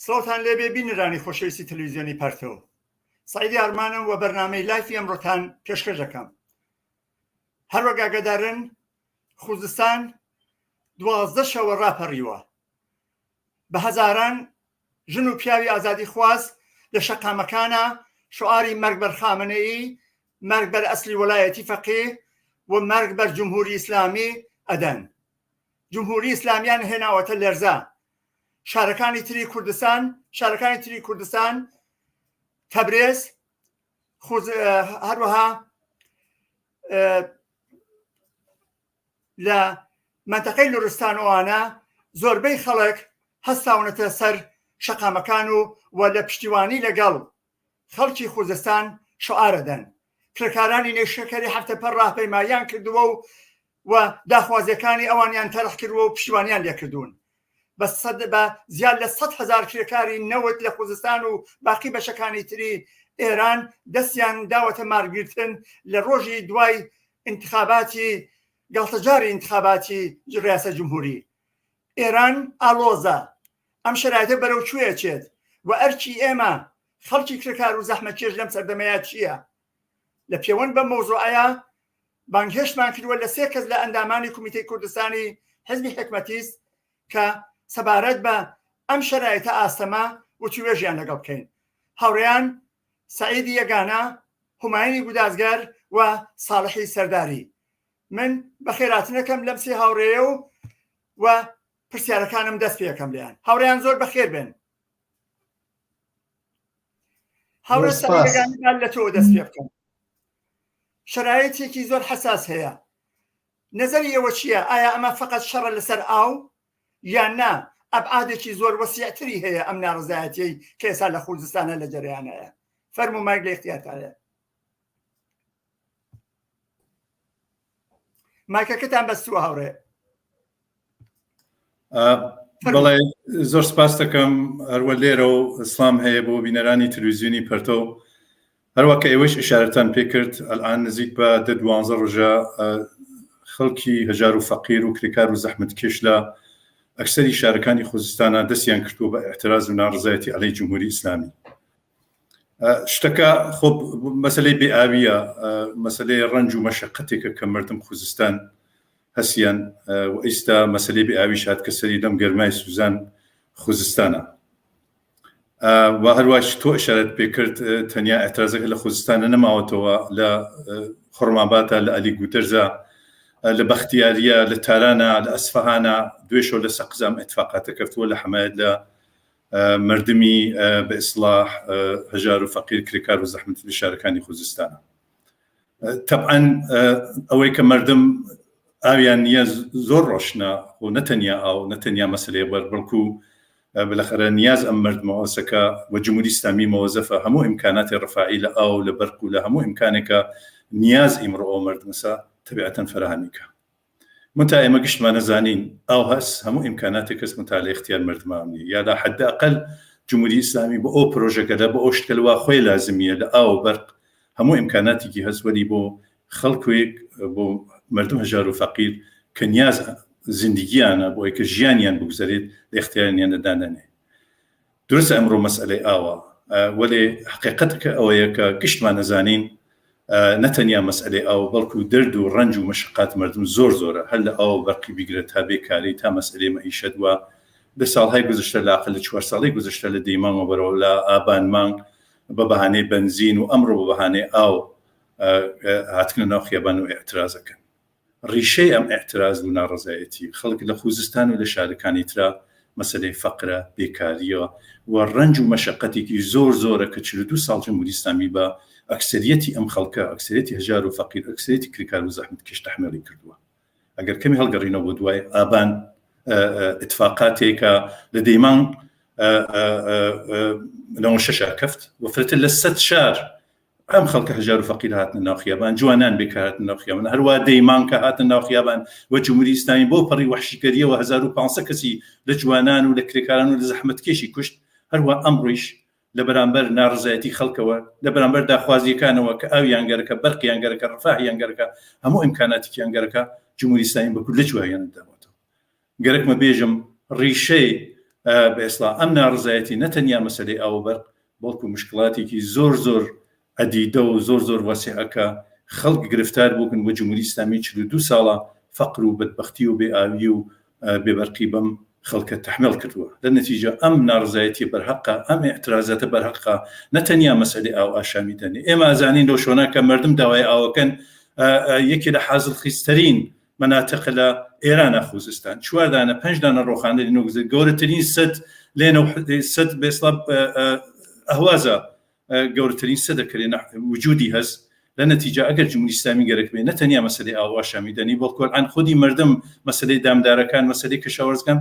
سڵاوتان لێبێ بینەرانی خۆشەویستی تەلەڤیزیۆنی پەرتۆ. سەعیدی ئارمانم و بەرنامەی لایفی ئەمڕۆتان پێشکەش دەکەم. هەروەک ئاگادارن خوزستان 12 شەوە ڕاپەڕیوە. بە هەزاران ژن و پیاوی ئازادی خواز لە شەقامەکانە شعاری مەرگ بەر خامنەئی، مەرگ بەر ئەسلی وەلایەتی فەقیه و مەرگ بەر جمهوری ئیسلامی ئەدەن. جمهوری ئیسلامیان هێناوەتە لێرزە. شارەکانی تری کوردستان تەبرێز، هەروەها لە منتەقەی لورستانەوانە زۆربەی خەڵک هەستاونەتە سەر شەقامەکان و لە پشتیوانی لەگەڵ خەڵکی خوزستان شعارەدەن. کرێکارانی نێشەکەری هەفتەپەر ڕاهپەیمانیان کردووە و داخوازیەکانی ئەوانیان تەرخ کردووە و پشتیوانیان لێکردوون. بە زیاد لە 100,000 کرێکاری نەوت لە خوزستان و باقی بەشەکانی تری ئێران دەستیان داوەتە مارگرتن لە ڕۆژی دوای انتخاباتی گەڵتەجاری انتخاباتی ڕیاسە جمهوری. ئێران ئالۆزە، ئەم شرایطە بەرەو کوێچێت و ئەرکی ئێمە خەڵکی کرێکار و زەحمەتکێش لەم سەردەمەیە چییە؟ لە پەیوەند بە مەوزوعەیە بانگهێشتمان کردووە لە 3 کەس لە ئەندامانی کومیتەی کوردستانی حزبی حکمەتیست کە سەبارەت بە ئەم شرایطە ئاستەمە وتوێژیان لەگەڵ بکەین. هاوڕێیان سەعیدی یەگانە، هوماینی گودازگەر و ساڵحی سەرداری. من بەخێراتنەکەم لەم سێ هاوڕێیە و پرسیارەکانم دەست پێەکەم لیان. هاوڕێیان زۆر بەخێر بن. هاوڕێ سەعیدەکان لە تۆ دەست پێ بکەم. شرایطێکی زۆر حەساس هەیە. نەزەری ئێوە چییە؟ ئایا ئەمە فقط شەڕە لەسەر ئاو یان نا ئەبعادێکی زۆر وەسیعتری هەیە ئەم ناڕزایەتیەی کە ئێستا لە خوزستانە لە جەریانەیە؟ فەرموومایک لە اختیارتانە. مایکەکەتان بەستووە هاوڕێ. بەڵێ زۆر سپاس دەکەم هەروە لێرە و ئسلام هەیە بۆ بینەرانی تەلەڤیزیۆنی پەرتۆ. هەروەکە ئێوەش ئیشارەتان پێ کرد ئەلان نزیک بە 12 ڕۆژە خەڵکی هەژار و فەقیر و کرێکار و زەحمەتکێش لە ئەکسەری شارەکانی خوزستانە دەستیان کردووە بە ئێعتراز و ناڕزایەتی عەلەی جمهوری ئیسلامی. شتەکە خۆ مەسەلەی بێئاویە، مەسەلەی ڕەنج و مەشەقەتێکە کە مردم خوزستان هەسیان و ئێستا مەسەلەی بێئاوی شاد کە سەری دەم گەرمای سوزان خوزستانە. و هەروەش تۆ ئیشارەت پێ کرد تەنیا ئێعترازەکە لە خوزستانە نەماوەتەوە، لە خورماباتە، لە ئەلی گوتەرزە، لە بەختیاریە، لە تارانە، لە ئەسفەهانە، دوێشەوە لە سەقزام ئەتفاقاتە کەفتووە لە حەمایەت لە مردمی بە ئیسلاح هەژار و فەقیر کرێکار و زەحمەت لە شارەکانی خوزستانە. تەبعەن ئەوەی کە مردم ئاویان نییە زۆر ڕۆشنە و نەتەنیا ئاو نەتەنیا مەسەلەی بەڵکو بالاخره نیاز ئەم مردمەوەسەکە و جمهوری ئیسلامی مەوەزەفە هەموو ئیمکاناتی ڕفاعی لە ئاو لە بەرق و لە هەموو ئیمکانێکە نیاز ئیمڕۆ ئەو مردمەسە تەبیعەتەن فراهەمیکە. منتها ئێمە گشتمانە زانین ئاو هەست هەموو ئیمکاناتی کەس متعا لە اختیار مردمانی یا لە حد ئەقل جمهوری ئیسلامی بۆ ئەو پرۆژەکەدا بە ئەو شتکەلوا خۆی لازمیە لە ئاو بەرق هەموو ئیمکاناتێکی هەستوەری بۆ خەڵکوێک بۆ مردم هەژار و فەقیر کە نیاز زیندگیانە بۆ ئەوەی کە ژیانیان بگوزارێت لە اختیاریان دەدانێ. درستە ئەمڕۆ مەسئلەی ئاوە، وەلێ حقیقەتەکە ئەوەیە کە گشتمان نەزانین نەتەنیا مەسئلەی ئاو بەڵکو دەرد و ڕەنج و مەشقات مردم زۆر زۆرە، هەر لە ئاو بەرقی بیگرێت تا بێکاری تا مەسئلەی مەعیشەت وە لە ساڵهای گوزشتە لاقل لە 4 ساڵی گوزشتە لە دەیمانەوە بەرەوە لە ئابان مانگ بە بەهانەی بنزین و ئەمڕۆ بە بەهانەی ئاو هاتنە ناو خیابان و ئێعترازەکەن. ڕیشەی ئەم ئێعتراز و ناڕزایەتی خەڵک لە خوزستان و لە شارەکانی ترا مەسەلەی فەقرە، بێکاریەوە و ڕەنج و مەشەقەتێکی زۆر زۆرە کە 42 ساڵ جمهوری ئیسلامی بە ئەکسەریەتی ئەم خەڵکە، ئەکسەریەتی هەژار و فەقیر، ئەکسەریەتی کرێکار و زەحمەتکێش تەحمیلی کردووە. ئەگەر کەمی هەڵگەڕینەوە بۆ دوای ئابان ئتفاقاتێکە لە دەیمان 96 کەفت وەفرەتە لە 100 شار ئەم خەڵکە هەژار و فەقیر هاتنە ناو خیابان، جوانان بێکار هاتنە ناو خیابان، هەروە دەیمان کە هاتنە ناو خیابان و جمهوری ئیسلامی بۆ پەڕی وەحشیگەریەوە 1500 کەسی لە جوانان و لە کرێکاران و لە زەحمەتکێشی کوشت. هەروە ئەمڕۆیش لە بەرامبەر ناڕزایەتی خەڵکەوە، لە بەرامبەر داخوازیەکانەوە کە ئاویان گەرەکە، بەرقیان گەرەکە، ڕفاهیان گەرەکە، هەموو ئیمکاناتێکیان گەرەکە، جمهوری ئیسلامی بەکوور لە جوایان داوەتەوە. گەرەکمە بێژم ڕیشەی بێسڵا ئەم ناڕزایەتی نەتەنیا مەسلەی ئاو بەرق بەڵکو مشکلاتێکی زۆر ئەدیدە و زۆر وەسیعەکە خەڵک گرفتار بووکن بۆ جمهوری ئیسلامی 42 ساڵە فەقر و بەدبەختی و بێئاوی و بێبەرقی بەم خەڵکە تەحمیل کردووە لە نەتیجە ئەم ناڕزایەتی بەرحەقە ئەم اعترازاتە بەرحەقە نەتەنیا مەسەلەی ئاو ئاشامی دەنێ ئێمە ئازانین لەو شۆنە کە مردم داوای ئاوەکەن یەکی لە حازڵ خیستەرین مناتق لە ئێرانە خوزستان 4 دانە 5 دانە ڕۆخانە نوگزە گەورەترین سد لێنە سد بێسڵ ئەهوازە گەورەترین سەدەکرێن وجودی هەست لە نەتیجە ئەگەر جمهوری ئیسلامی گەرەک بێ نەتەنیا مەسەلەی ئاو ئاشامی دەنی بەڵکو ئەن خودی مردم مەسەلەی دامدارەکان مەسەلەی کەشاوەرزەکان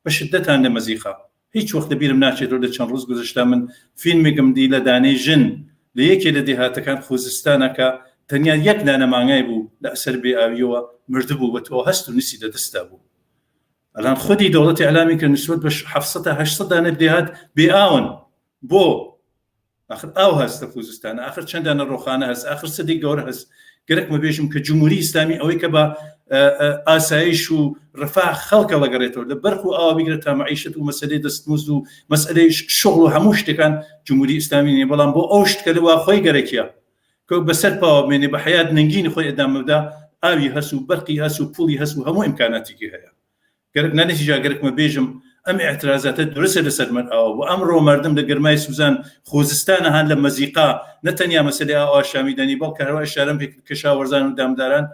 بە شدەتان نەمەزیقا هیچ وەختە بیرم ناچێت لە چەند ڕۆژ گذشتا من فیلمێکم دی لە دانەی ژن لە یەکێ لە دێهاتەکان خوزستانەکە تەنیا یەک دانە مانگای بوو لە ئەسەر بێئاویەوە مردبوو بەتەوە هەست و نووسی لەدەستا بوو ئەلان خودی دەوڵەتی ئەعلامی کرد نسبەت بە 700 دانە دێهات بێئاون بۆ آخر ئاو هەست لە خوزستانە آخر چەندانە ڕۆخانە هەست آخر سەدی گەورە هەست گەرەکمە بێژم کە جمهوری ئیسلامی ئەوەی کە بە ئاسایش و ڕفاه خەڵکە لەگەڕێتەوە لە بەرخ و ئاوا بگرێت تا مەعیشەت و مەسەلەی دەستمزد و مەسەلەی شغل و هەموو شتێکان جمهوری ئیسلامی نیە بەڵام بۆ ئەو شت کە لەوا خۆی گەرەکیە کە بەسەر پاوەمێنێ بە حیات ننگینی خۆی ئەدامەدا ئاوی هەست و بەرقی هەست و پوڵی هەست و هەموو ئیمکاناتێکی هەیە گەرەک نەنەتیجا گەرەکمە بێژم ئەم اعترازاتە درستە لەسەر من ئەوە و ئەمڕۆ مردم لە گرمای سوزان خۆزستانە هەن لە مەزیقا نەتەنیا مەسەلەی ئاو ئاشامی دەنی بەڵکە هەروە ئشارەم پێ کەشاوەرزان و دامداران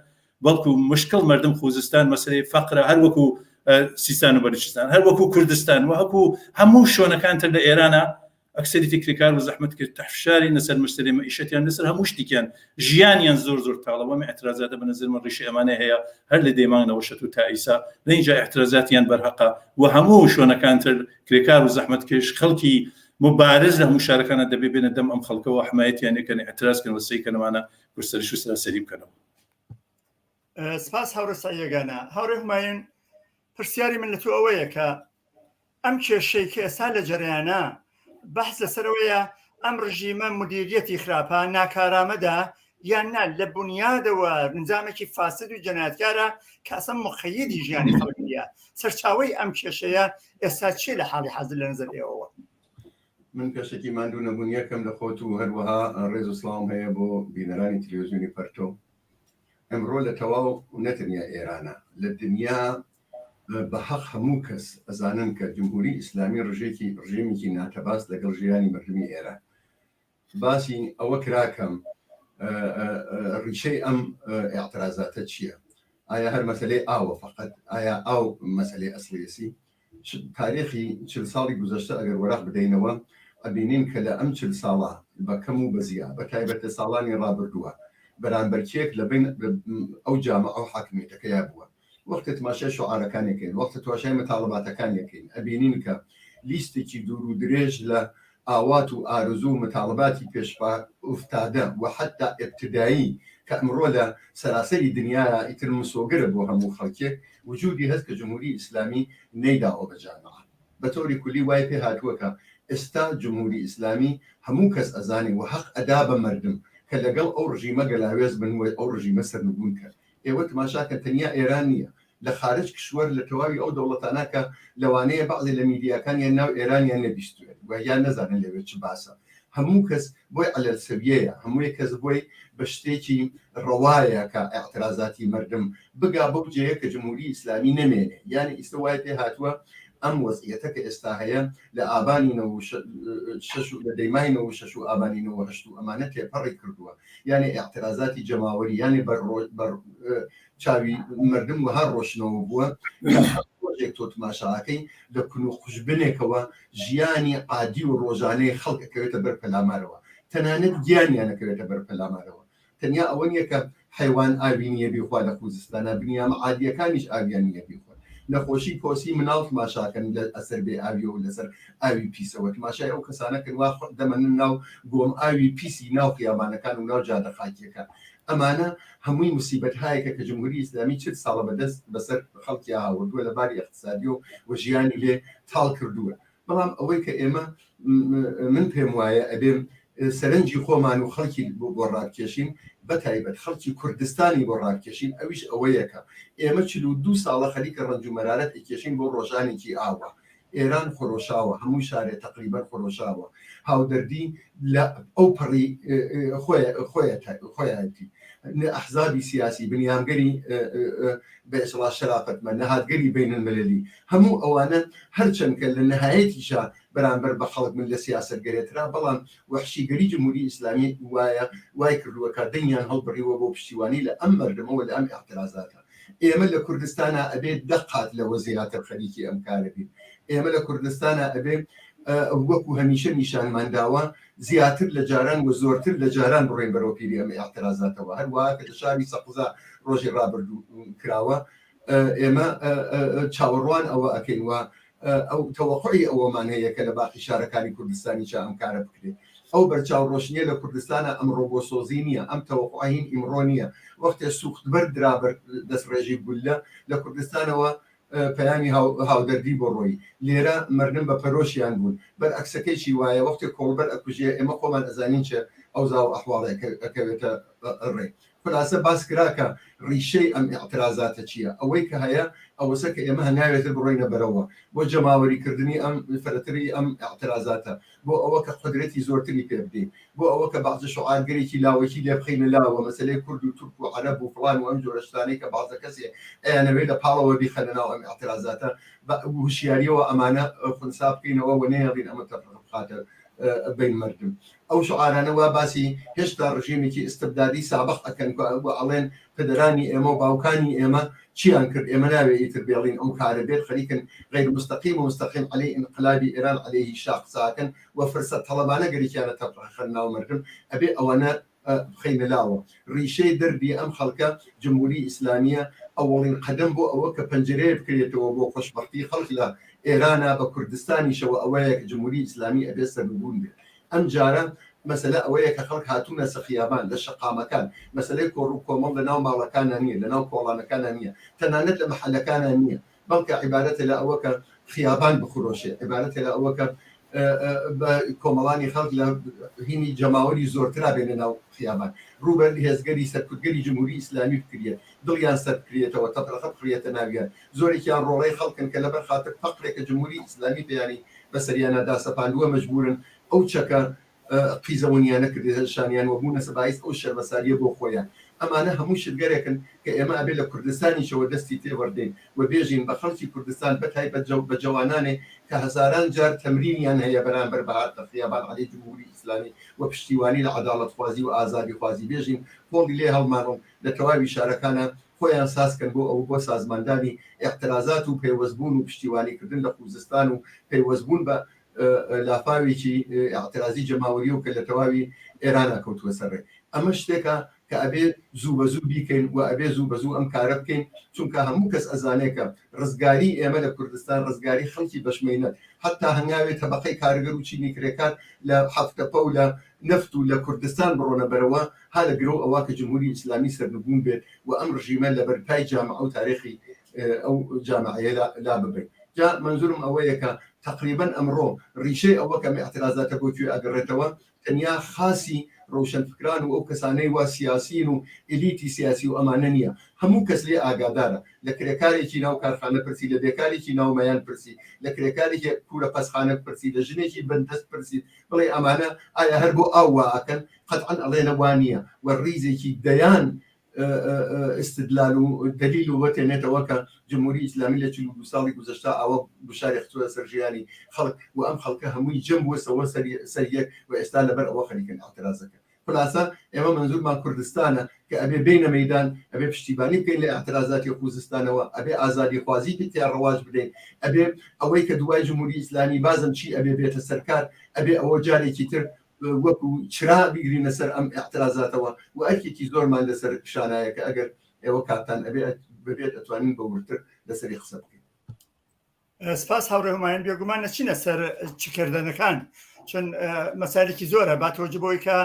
بەڵکو مشکل مردم خۆزستان مەسەلەی فەقرە هەر وەکو سیستان و بەلوچستان هەر وەکو کوردستان و هەکو هەموو شوێنەکانتر لە ئێرانە ئەکسەری تێکریکار و زەحمەت کرد تەحفشاری لەسەر مەسەلەی مەعیشەتیان لەسەر هەموو شتێکیان ژیانیان زۆر تاڵەوە اعترازاتە بەنظر من ڕیشی ئەمانە هەیە هەر لە دەیمانەوە شەت و تا ئیسا لە اینجا اعترازاتیان بەرحەقە و هەموو شوێنەکانتر کرێکار و زەحمەتکێش خەڵکی مبارز لە هەموو شارەکانە دەبێ بێنە دەم ئەم خەڵکەوە حمایەتیان یەکەن اعترازکەن وەسەیکەنەوانە گورسەریش و سەراسەری بکەنەوە. سپاس هاوڕێ سایەگانە هاوڕێ هومایون پرسیاری من لە تو ئەوەیە کە ئەم کێشەی کە ئێستا لە جەریانە بەحث لەسەرەوەیە ئەم ڕژیمە مدیریەتی خراپە ناکارامەدا یان نا لە بنیادەوە نظامێکی فاسد و جەنایەتکارە کە ئەسەن مقەیەدی ژیانی خەڵکیە سەرچاوەی ئەم کێشەیە ئێستا چێ لە حاڵی حەزر لە نظر ئێوەوە؟ من کەسێکی ماندوو نەبوونیەکەم لە خۆت و هەروەها ڕێز و سڵام هەیە بۆ بینەرانی تەلەڤیزیۆنی پەرتۆ ئەمڕۆ لە تەواو نەتەنیا ئێرانە لە دنیا بە حەق هەموو کەس ئەزانن کە جمهوری ئیسلامی ڕژێمێکی ناتەباس لەگەڵ ژیانی مردمی ئێران باسی ئەوە کراکەم ڕیشەی ئەم اعترازاتە چییە؟ ئایا هەر مەسەلەی ئاوە فقط ئایا ئاو مەسەلەی ئەسڵیەسی تاریخی 40 ساڵی گذشتە ئەگەر وەرەق بدەینەوە ئەبینین کە لە ئەم 40 ساڵە بە کەم و بەزیە بە تایبەتە ساڵانی ڕابردووە بەرامبەرکێک لە بین ئەو جامە ئەو حاکمیەتەکەیا بووە وەختە تماشای شعارەکانێکین وەختە تواشای مەتاڵباتەکانیەکەین ئەبینین کە لیستێکی دوور و درێژ لە ئاوات و ئارزوو و مەتاڵباتی پێشپا ئوفتادە و حتا ابتدایی کە ئەمڕۆ لە سەراسەری دنیاە ئیتر مسۆگرە بۆ هەموو خەڵکێک وجودی هەست کە جمهوری ئیسلامی نەیداوە بە جامعە بە تۆری کولی وای پێ هاتووەکە ئێستا جمهوری ئیسلامی هەموو کەس ئەزانی و حەق ئەدا بە مردم کە لەگەڵ ئەو ڕژیمە گەلاوێز بنوێ ئەو ڕژیمە سەرنگون کرد ئێوە تماشاکە تەنیا ئێران نییە لە خارج کشوەر لە تەواوی ئەو دەوڵەتانە کە لەوانەیە بەعضی لە میدیاکانیان ناو ئێرانیان نەبیستوێت و یان نەزانن لەوێ چ باسە هەموو کەس بۆی ئەلەرسەویەیە هەمووی کەس بۆی بە شتێکی ڕەوایە کە اعترازاتی مردم بگا بەو جەیە کە جمهوری ئیسلامی نەمێنێ یانی ئیستا وای پێ هاتووە ئەم وەزعیەتە کە ئێستا هەیە لە ئابانی لە دەیمای 6 و ئابانی 9 ئەمانە تێپەڕی کردووە یانی اعترازاتی جەماوەری یانی چاوی مردم و هەر ڕۆشنەوە بووە ێک تۆ تماشاکەی لە کون و خوشبنێکەوە ژیانی عادی و ڕۆژانەی خەڵکەکەوێتە بەر پەلامارەوە تەنانەت گیانیانەکەوێتە بەر پەلامارەوە تەنیا ئەوە نیە کە حیوان ئاوی نییە بیخوا لە خوزستانە بنیامە عادیەکانیش ئاویان نییە بیخوا نەخۆشی پۆسی مناڵ تماشاکەن لە ئەسەر بێ ئاویە و لەسەر ئاوی پیسەوە تماشای ئەو کەسانەکەن وا دەمەنن ناو گۆم ئاوی پیسی ناو خیابانەکان و ناو جادەخاکیەکە ئەمانە هەمووی موسیبەت هایەکە کە جمهوری ئیسلامی 40 ساڵە بەدەست بەسەر خەڵکی هاوردووە لە باری اقتصادی و ژیانی لێ تاڵ کردووە بەڵام ئەوەی کە ئێمە من پێم وایە ئەبێم سەرنجی خۆمان و خەڵکی بۆ ڕابکێشین بەتایبەت خەڵکی کوردستانی بۆ ڕابکێشین ئەویش ئەوەیەکە ئێمە 42 ساڵە خەریکە ڕەنج و مەرارەت ئەکێشین بۆ ڕۆژانێکی ئاوە ئێران خۆرۆشاوە هەموو شارێ تقریبەن خۆرۆشاوە هاودەردی لە ئەو پەڕی خۆیەتی ئەحزابی سیاسی بنیامگەری بەئسڵا شەرافەتمە نەهاتگەری بینالمەلەلی هەموو ئەوانە هەرچەند کە لە نەهایەتیشا بەرامبەر بە خەڵک من لە سیاسەتگەرێترا بەڵام وەحشیگەری جمهوری ئیسلامی وای کردووەکە دەنگیان هەڵبڕیوە بۆ پشتیوانی لە ئەم مەردەمەوە لە ئەم اعتراضاتە ئێمە لە کوردستانە ئەبێت دەقات لەوە زیاتر خەریکی ئەم کارە بین ئێمە لە کوردستانە ئەبێ وەکو هەمیشە نیشانمانداوە زیاتر لە جاران و زۆرتر لە جاران بڕێن بەرەو پیری ئەمە اعتراضاتەوە هەروەها کە لە شاری سەقزا ڕۆژی ڕابردوو کراوە ئێمە چاوەڕوان ئەوە ئەکەین وە ئەو تەوەقعی ئەوەمان هەیە کە لە باقی شارەکانی کوردستانی چا ئەم کارە بکرێت ئەو بەرچاو ڕۆشنیە لە کوردستانە ئەمڕۆ بۆ سۆزی نییە ئەم تەوەقعین ئیمڕۆ نییە وەختێ سوختبەر درابەر دەستڕێژی گولە لە کوردستانەوە پەیامی هاودەردی بۆ ڕۆی لێرە مردن بە پەرۆشیان بوون بەرعکسەکەیشی وایە وەختی کۆڵبەر ئەکوژێ ئێمە خۆمان ئەزانین چێ ئەو زاو ئەحواڵێ ئەکەوێتە ڕێ خلاصە باس کراکە ڕیشەی ئەم اعتراضاتە چییە ئەوەی کە هەیە ئەوەسە کە ئێمە هەناوێتە بڕۆینە بەرەوە بۆ جەماوەریکردنی ئەم فرەتری ئەم اعتراضاتە بۆ ئەوە کە قدرەتی زۆرتری پێ بدەین بۆ ئەوە کە بەعض شعارگەرێکی لاوەکی لێ بخینە لاوە مەسەلەی کورد و تورک و عەرەب و فڵان و ئەم جۆرە شتانەی کە بەعضە کەسێ ئەیانەوێت لە پاڵەوە بیخەنەناو ئەم اعتراضاتە وشیاریەوە ئەمانە خونسا بکەینەوە و نەیەڵین ئەمە تەفرقاتە بین مردم ئەو شعارانەوە باسی هێشتا ڕژیمێکی ئستبدادی سابق ئەکەن بۆ ئەڵێن پدرانی ئێمە و باوکانی ئێمە چیان کرد ئێمە ناوێ ئیتر بێڵین ئەم کارە بێت خەریکن غیر مستقیم و مستقیم عليه انقلابی ئێران عليه شاق ساکن و فرصت طلبانە گەریکیانە تەفرقەن ناو مردم ئەبێ ئەوانە خەینە لاوە ڕیشەی دەردی ئەم خەڵکە جمهوری ئیسلامیە ئەوڵین قەدەم بۆ ئەوە کە پەنجەرەیە بکرێتەوە بۆ خۆشبەختی خەڵک لە ئێرانە بە کوردستانیشەوە ئەوەیە کە جمهوری ئیسلامی ئەبێ سەربوون بێت ئەم جارە مەسەلە ئەوەیە کە خەڵک هاتوونە سەخیابان لە شەقامەکان مەسەلەی کۆڕ و کۆمەڵ لە ناو ماڵەکانە نییە لە ناو کۆڵانەکانە نییە تەنانەت لە محەلەکانە نییە بەڵکە عیبارەتە لە ئەوە کە خیابان بخڕۆشێ عیبارەتە لە ئەوە کە کۆمەڵانی خەڵک لە هینی جەماوەری زۆرترا بێنە ناو خیابان ڕوبەر هێزگەری سەرکردگەری جمهوری ئیسلامی بکرێت دڵیان سەر بکرێتەوە تەفرقە بکرێتە ناویان زۆرێکیان ڕۆڵەی خەڵکن کە لەبەر خاتر فەقرێکە جمهوری ئیسلامی پێیانی بەسەریانەدا سەپاندووە مەجبورن ئەو چەکە قیزەوەنیانە کردشانیان وەبوونە سەبایست ئەو شەرمەساریە بۆ خۆیان ئەمانە هەموو شتگەرێکن کە ئێمە ئەبێ لە کوردستانیشەوە دەستی تێوەردەین و بێژین بە خەڵکی کوردستان بەتایبەت بە جوانانێ کە هەزاران جار تەمرینیان هەیە بەرامبەر بەهاتە خیابان عەلەی جمهوری ئیسلامی و پشتیوانی لە عەداڵەتخوازی و ئازادی خوازی بێژین پۆڵی لێ هەڵمانەوە لە تەواوی شارەکانە خۆیان سازکەن بۆ ئەو بۆ سازماندانی اعتراضات و پەیوەستبوون و پشتیوانیکردن لە خوزستان و پەیوەستبوون بە لافاوێکی اعتراضی جەماوەری و کە لە تەواوی ئێرانە کەوتووە سەرڕێ ئەمە شتێکە کە ئەبێ زوو بە زوو بیکەین و ئەبێ زوو بە زوو ئەم کارە بکەین چونکە هەموو کەس ئەزانێکە ڕزگاری ئێمە لە کوردستان ڕزگاری خەڵکی بەشمێنەت حتا هەنگاوێت تەبەقەی کارگەر و چینی کرێکار لە حەفتەپە و لە نفت و لە کوردستان بڕۆنە بەرەوە ها لە گرۆ ئەوە کە جمهوری ئیسلامی سەرنگون بێت و ئەم ڕژیمە لە بەرپای جامعە و تاریخی ئەو جامعەیە لا ببێت جا منزورم ئەوەیە کە تقریبا ئەمڕۆ ڕیشەی ئەوە کەم اعتراضاتە بۆ کوێ ئەگەڕێتەوە تەنیا خاصی ڕۆشنفکران و ئەو کەسانەی وا سیاسین و ئلیتی سیاسی و ئەمانە نییە هەموو کەس لێ ئاگادارە لە کرێکارێکی ناو کارخانە پرسی لە بێکارێکی ناومەیان پرسی لە کرێکارێکی کوورە پەسخانە پرسی لە ژنێکی بەندەست پرسی بڵێ ئەمانە ئایا هەر بۆ ئاوا ئەکەن قەتعەن ئەڵێنە وانە و ڕیزێکی دەیان استدلال و دلیل و وەتێنێتەوە کە جمهوری ئیسلامی لە 42 ساڵی گوزەشتا ئەوە بشاری خچووە سەر ژیانی خەڵک و ئەم خەڵکە هەمووی جەم بووەسەوە سەریەک و ئێستا لەبەر ئەوە خەریکن اعتراضەکە خلاصە ئێمە منزورمان کوردستانە کە ئەبێ بینە مەیدان ئەبێ پشتیبانی بکەین لە اعتراضاتی خوزستانەوە ئەبێ ئازادی خوازی پێیان ڕەواج بدەین ئەبێ ئەوەی کە دوای جمهوری ئیسلامی بازم چی ئەبێ بێتە سەرکار ئەبێ ئەوە جارێکی تر وەکو چرا بیگرینە سەر ئەم اعتراضاتەوە و ئەرکێکی زۆرمان لەسەر پیشانایە کە ئەگەر ئێوە کاتان ببێت ئەتوانین بە ورتر لەسەری قسە بکەین. سپاس هاوڕێ هومایان بێگومان نەچینە سەر چکردنەکان چون مەسایلێکی زۆرە با تۆجبەوەی کە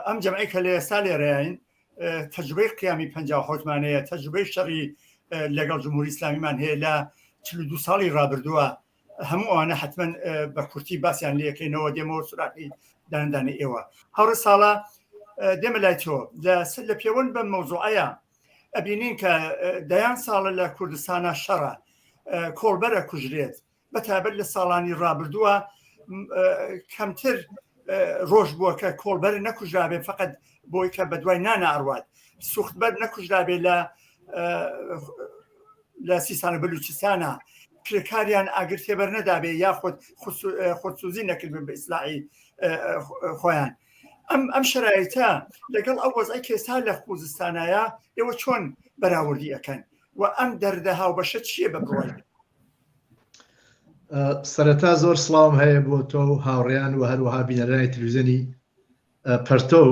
ئەم جەمعی کە لە ئێستا لێرەیین تەجربەی قیامی 57مانەیە تەجربەی شەڕی لەگەڵ جمهوری ئیسلامیمان هەیە لە 42 ساڵی ڕابردووە هەموو ئەوانە حتمما بە کورتی باسییان لەکەینەوە دێمەوە سوراقی داندانی ئێوە هەڕ ساڵە دێمە لای تۆ لە پەیوەند بەم مەوزوعەیە ئەبینین کە دەیان ساڵە لە کوردستانە شەڕە کۆڵبەرە کوژرێت بەتابەت لە ساڵانی ڕابردووە کەمتر ڕۆژ بووە کە کۆڵبەر نەکوژرابێ فقط بۆی کە بە دوای نانە ئەڕوات سوختبەر نەکوژرابێ لە سیستانە بەلوچستانە کرێکاریان ئاگر تێبەر نەدابێ یاخود خۆسوزی نەکردن بە ئیسلاحی خۆیان ئەم شرایطە لەگەڵ ئەو وەزعی کێستا لە خوزستانایە ئێوە چۆن بەراوردی ئەەکەن و ئەم دەردە هاوبەشە چییە بە بڕۆی سەرەتا زۆر سڵاوم هەیە بۆ تۆ هاوڕێیان و هەروەها بینەرانی تەلەڤیزیۆنی پەرتۆ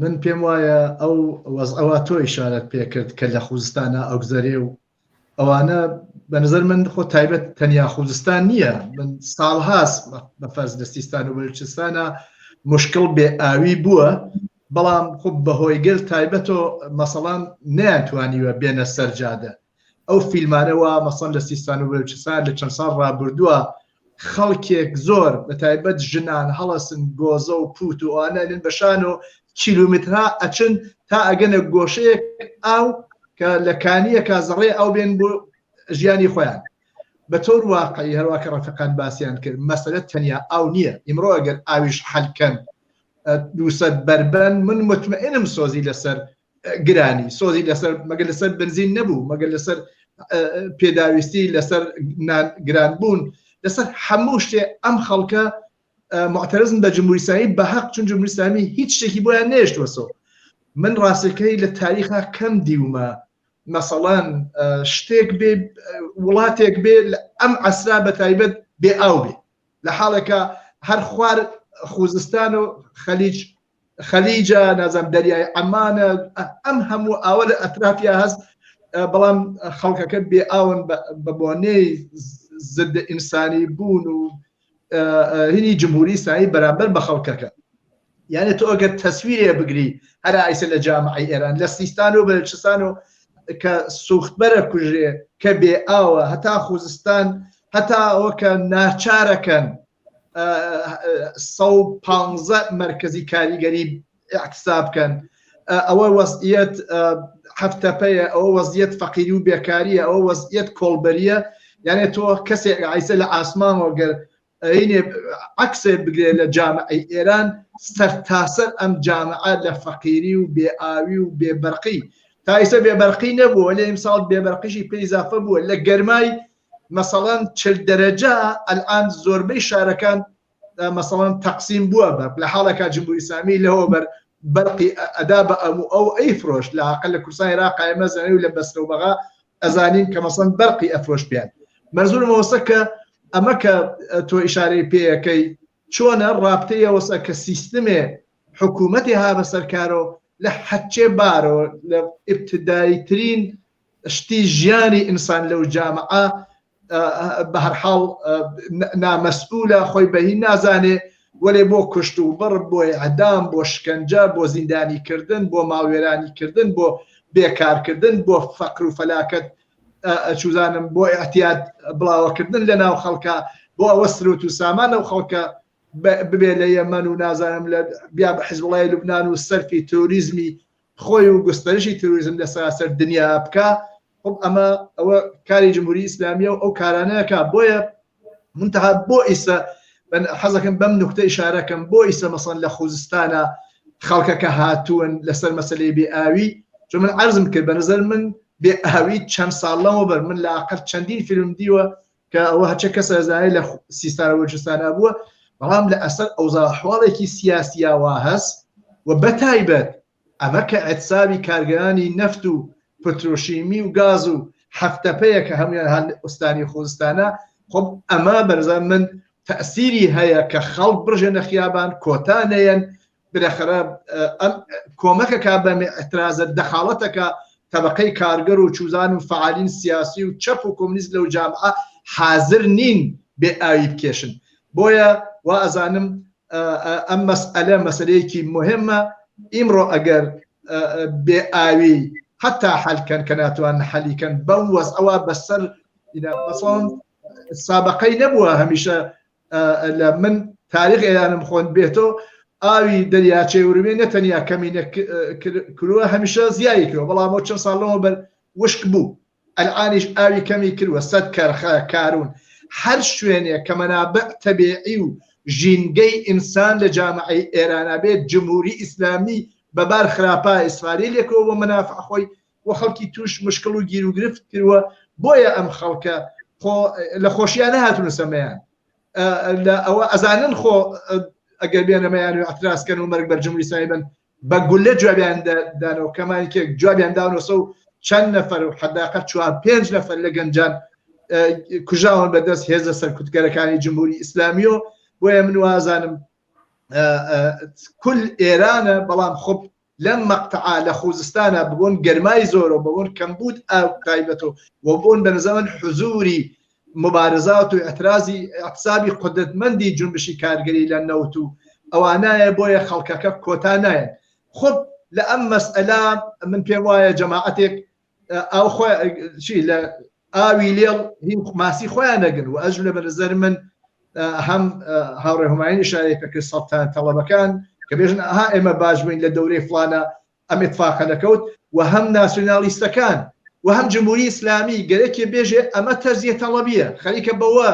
من پێم وایە ئەو وەزعەوە تۆ ئیشارەت پێکرد کە لە خوزستانە ئەوگزەرێ و ئەوانە بەنظر من خۆ تایبەت تەنیا خوزستان نییە من ساڵهاست بەفەرز لە سیستان و بەلوچستانە مشکل بێ ئاوی بووە بەڵام خۆ بەهۆی گەل تایبەتۆ مەسەڵان نەیانتوانیوە بێنە سەرجادە ئەو فیلمانەوە مەسەڵەن لە سیستان و بەلوچستان لە چەند ساڵ ڕابردووە خەڵکێک زۆر بە تایبەت ژنان هەڵەسن گۆزە و پووت و ئانەن بەشان و کیلومترها ئەچن تا ئەگەنە گۆشەیەک ئاو کە لە کانیە کازەڕێ ئەو بێن بۆ ژیانی خۆیان بە تۆر واقعی هەروە کە ڕەفەقان باسییان کرد مەسەلە تەنیا ئاو نییە ئیمڕۆ ئەگەر ئاویش حەلکەن دووسەد بربەن من مطمئنم سۆزی لەسەر گرانی سۆزی لەسەر مەگەر لەسەر بنزین نەبوو مەگەر لەسەر پێداویستی لەسەر گران بوون لەسەر هەموو شتێ ئەم خەڵکە معتەرزن بە جمهوری ئیسلامی بە حەق چون جمهوری ئیسلامی هیچ شتێکی بۆیان نێشتوەسەوە من ڕاستەکەی لە تاریخا کەم دیومە مەسەڵەن شتێک بێ وڵاتێک بێ ئەم عەسرا بە تایبەت بێ ئاو بێ لە حاڵێکە هەر خوار خوزستان و خەلیجە نازانم دەریای عەمانە ئەم هەموو ئاوە لە ئەترافیا هەست بەڵام خەڵکەکە بێ ئاون بە بۆنەی ضد ئینسانی بوون و هینی جمهوری ئیسلامی بەرامبەر بە خەڵکەکە یعنی تۆ ئەگەر تەسویرێ بگری هەر ئایسە لە جامعەی ئێران لە سیستان و بەلوچستان و کە سوختبەرە کوژرێ کە بێ ئاوە هەتا خوزستان هەتا ئەوە کە ناچارەکەن 115 مرکزی کاریگەری احتساب بکەن ئەوە وەزعیەت هەفتەپەیە ئەوە وەزعیەت فەقیری و بێکاریە ئەوە وەزعیەت کۆڵبەریە یعنی تۆ کەسێک ئایسە لە ئاسمان وەگەر هینێ عەکسێ بگرێ لە جامعەی ئێران سەرتاسەر ئەم جامعە لە فەقیری و بێئاوی و بێبەرقی تا ئیسە بێبەرقی نەبووە لە ئیمساڵ بێبەرقیشی پێ ئیزافە بووە لە گەرمای مەسەڵەن 40 دەرەجە ئەلئان زۆربەی شارەکان مەسەڵەن تەقسیم بووە بەر لە حاڵێکا جمهوری ئیسلامی لەوە بەر بەرقی ئەدا بە ئەو ئەیفرۆشت لە عەقل لە کوردستان عێراق ئێمە زانین و لە بەسرەوبەغا ئەزانین کە مەسەڵەن بەرقی ئەفرۆش پیان مەرزوولم ئەوەسە کە ئەمە کە تۆ ئیشارەی پێیەکەی چۆنە ڕابطەیە وەسە کە سیستمێ حکوومەتی ها بەسەرکارەوە لە حەچێ بارەوە لە ئیبتداییترین شتی ژیانی ئینسان لەو جامعە بە هەرحاڵ نامەسئولە خۆی بەهی نازانێ وەلێ بۆ کوشت و بڕ بۆ ئەعدام بۆ شکنجە بۆ زیندانیکردن بۆ ماوێرانیکردن بۆ بێکارکردن بۆ فەقر و فەلاکەت چوزانم بۆ ئەحتیات بڵاوەکردن لە ناو خەڵکە بۆ ئەوە سروت و سامانە و خەڵکە ببێ لە یەمەن و نازانم لە بیا بە حیزبوڵای لوبنان و سەرفی تۆریزمی خۆی و گستەرشی تۆریزم لە سەراسەر دنیا بکە خب ئەمە ئەوە کاری جمهوری ئیسلامیە و ئەو کارانەیەکە بۆیە منتەها بۆ ئیسە حەزەکەم بەم نوکتە ئیشارەکەم بۆ ئیسە مەسەڵەن لە خوزستانە خەڵکەکە هاتوون لەسەر مەسەلەی بێئاوی چون من عەرزم کرد بە نظر من بێئاوی چەند ساڵ لەمەوە بەر من لە عەقل چەندین فیلم دیوە کە ئەوە هەرچە کەسە ئەزانێت لە سیستان و بەلوچستانە بووە بەڵام لە ئەسەر ئەوزاع ئەحواڵێکی سیاسیاوە هەست و بەتایبەت ئەمە کە ئەحتسابی کارگەرانی نەفت و پترۆشیمی و گاز و هەفتەپەیە کە هەمویان هەن ئوستانی خوزستانە خۆ ئەمە بەرزە من تەئسیری هەیە کە خەڵک بڕژێنە خیابان کۆتانەیەن برەخەرە کۆمەکەکە بەمێ ئەترازە دەخاڵەتەکە طبقەی کارگەر و چوزان و فعالین سیاسی و چەپ و کۆمونیست لەو جامعە حاضر نین بێ ئاوی بکێشن بۆیە وا ئەزانم ئەم مەسئلە مەسەلەیەکی مهمە ئیمڕۆ ئەگەر بێ ئاوی حتا حەلکەن کە ناتوان حەلیکەن بەم وەزعەوە بەسەر مەسەڵەن سابقەی نەبووە هەمیشە لە من تاریخ ئێرانم خۆن بێتەوە ئاوی دەریاچەی وروێ نەتەنیا کەمینە کردووە هەمیشە زیایی کردوە بەڵام چەند ساڵەوە بەر وشک بوو ئەلعانیش ئاوی کەمی کردووە سەد کەرخە کارون هەر شوێنێ کە مەنابع تەبیعی و ژینگەی ئینسان لە جامعەی ئێرانە بێت جمهوری ئیسلامی بەبار خراپە ئیسرائیل لێکەوە بۆ مەنافع خۆی و خەڵکی توش مشکل و گیر و گرفت کردووە بۆیە ئەم خەڵکە لە خۆشییان نهاتونە سەمەیان ئەوە ئەزانن خۆ ئەگەر بێنەمەیان و ئەتراسکەن و مەرگ بەر جمهوری ئیسلامی بن بە گولە جوابیان دانەوە کەمانێک جوابیان داونەوە و چەند نەفەر و حداقل 4-5 نەفەر لە گەنجان کوژاون بەدەست هێزە سەرکوتگەرەکانی جمهوری ئیسلامیۆ بۆیە من وازانم کل ئێرانە بەڵام خۆ لەم مەقتەعا لە خوزستانە ببوون گەرمای زۆرە ببوون کەمبود ئاو تایبەتەوە و بوون بە نظەمن حزوری مبارزات و ئەترازی ئەقسابی قدرتمەندی جنبشی کارگەری لە نەوت و ئەوانایە بۆیە خەڵکەکە کۆتا نایەن خۆب لە ئەم مەسئلە من پێم وایە جەماعەتێک ئەو چی لە ئاوی لێڵ هین ماسی خۆیان نەگەن و ئەژ لە بەنظر من هەم هاوڕێ هوماین ئیشارەیە کرد سەڵتان تەڵەبەکان کە بێژن ئەها ئێمە باش بووین لە دەورەی فلانە ئەم ئێتفاقە دەکەوت و هەم ناسیۆنالیستەکان و هەم جمهوری ئیسلامی گەرەکی بێژێ ئەمە تەرزیە تەڵەبیە خەریکە بەوە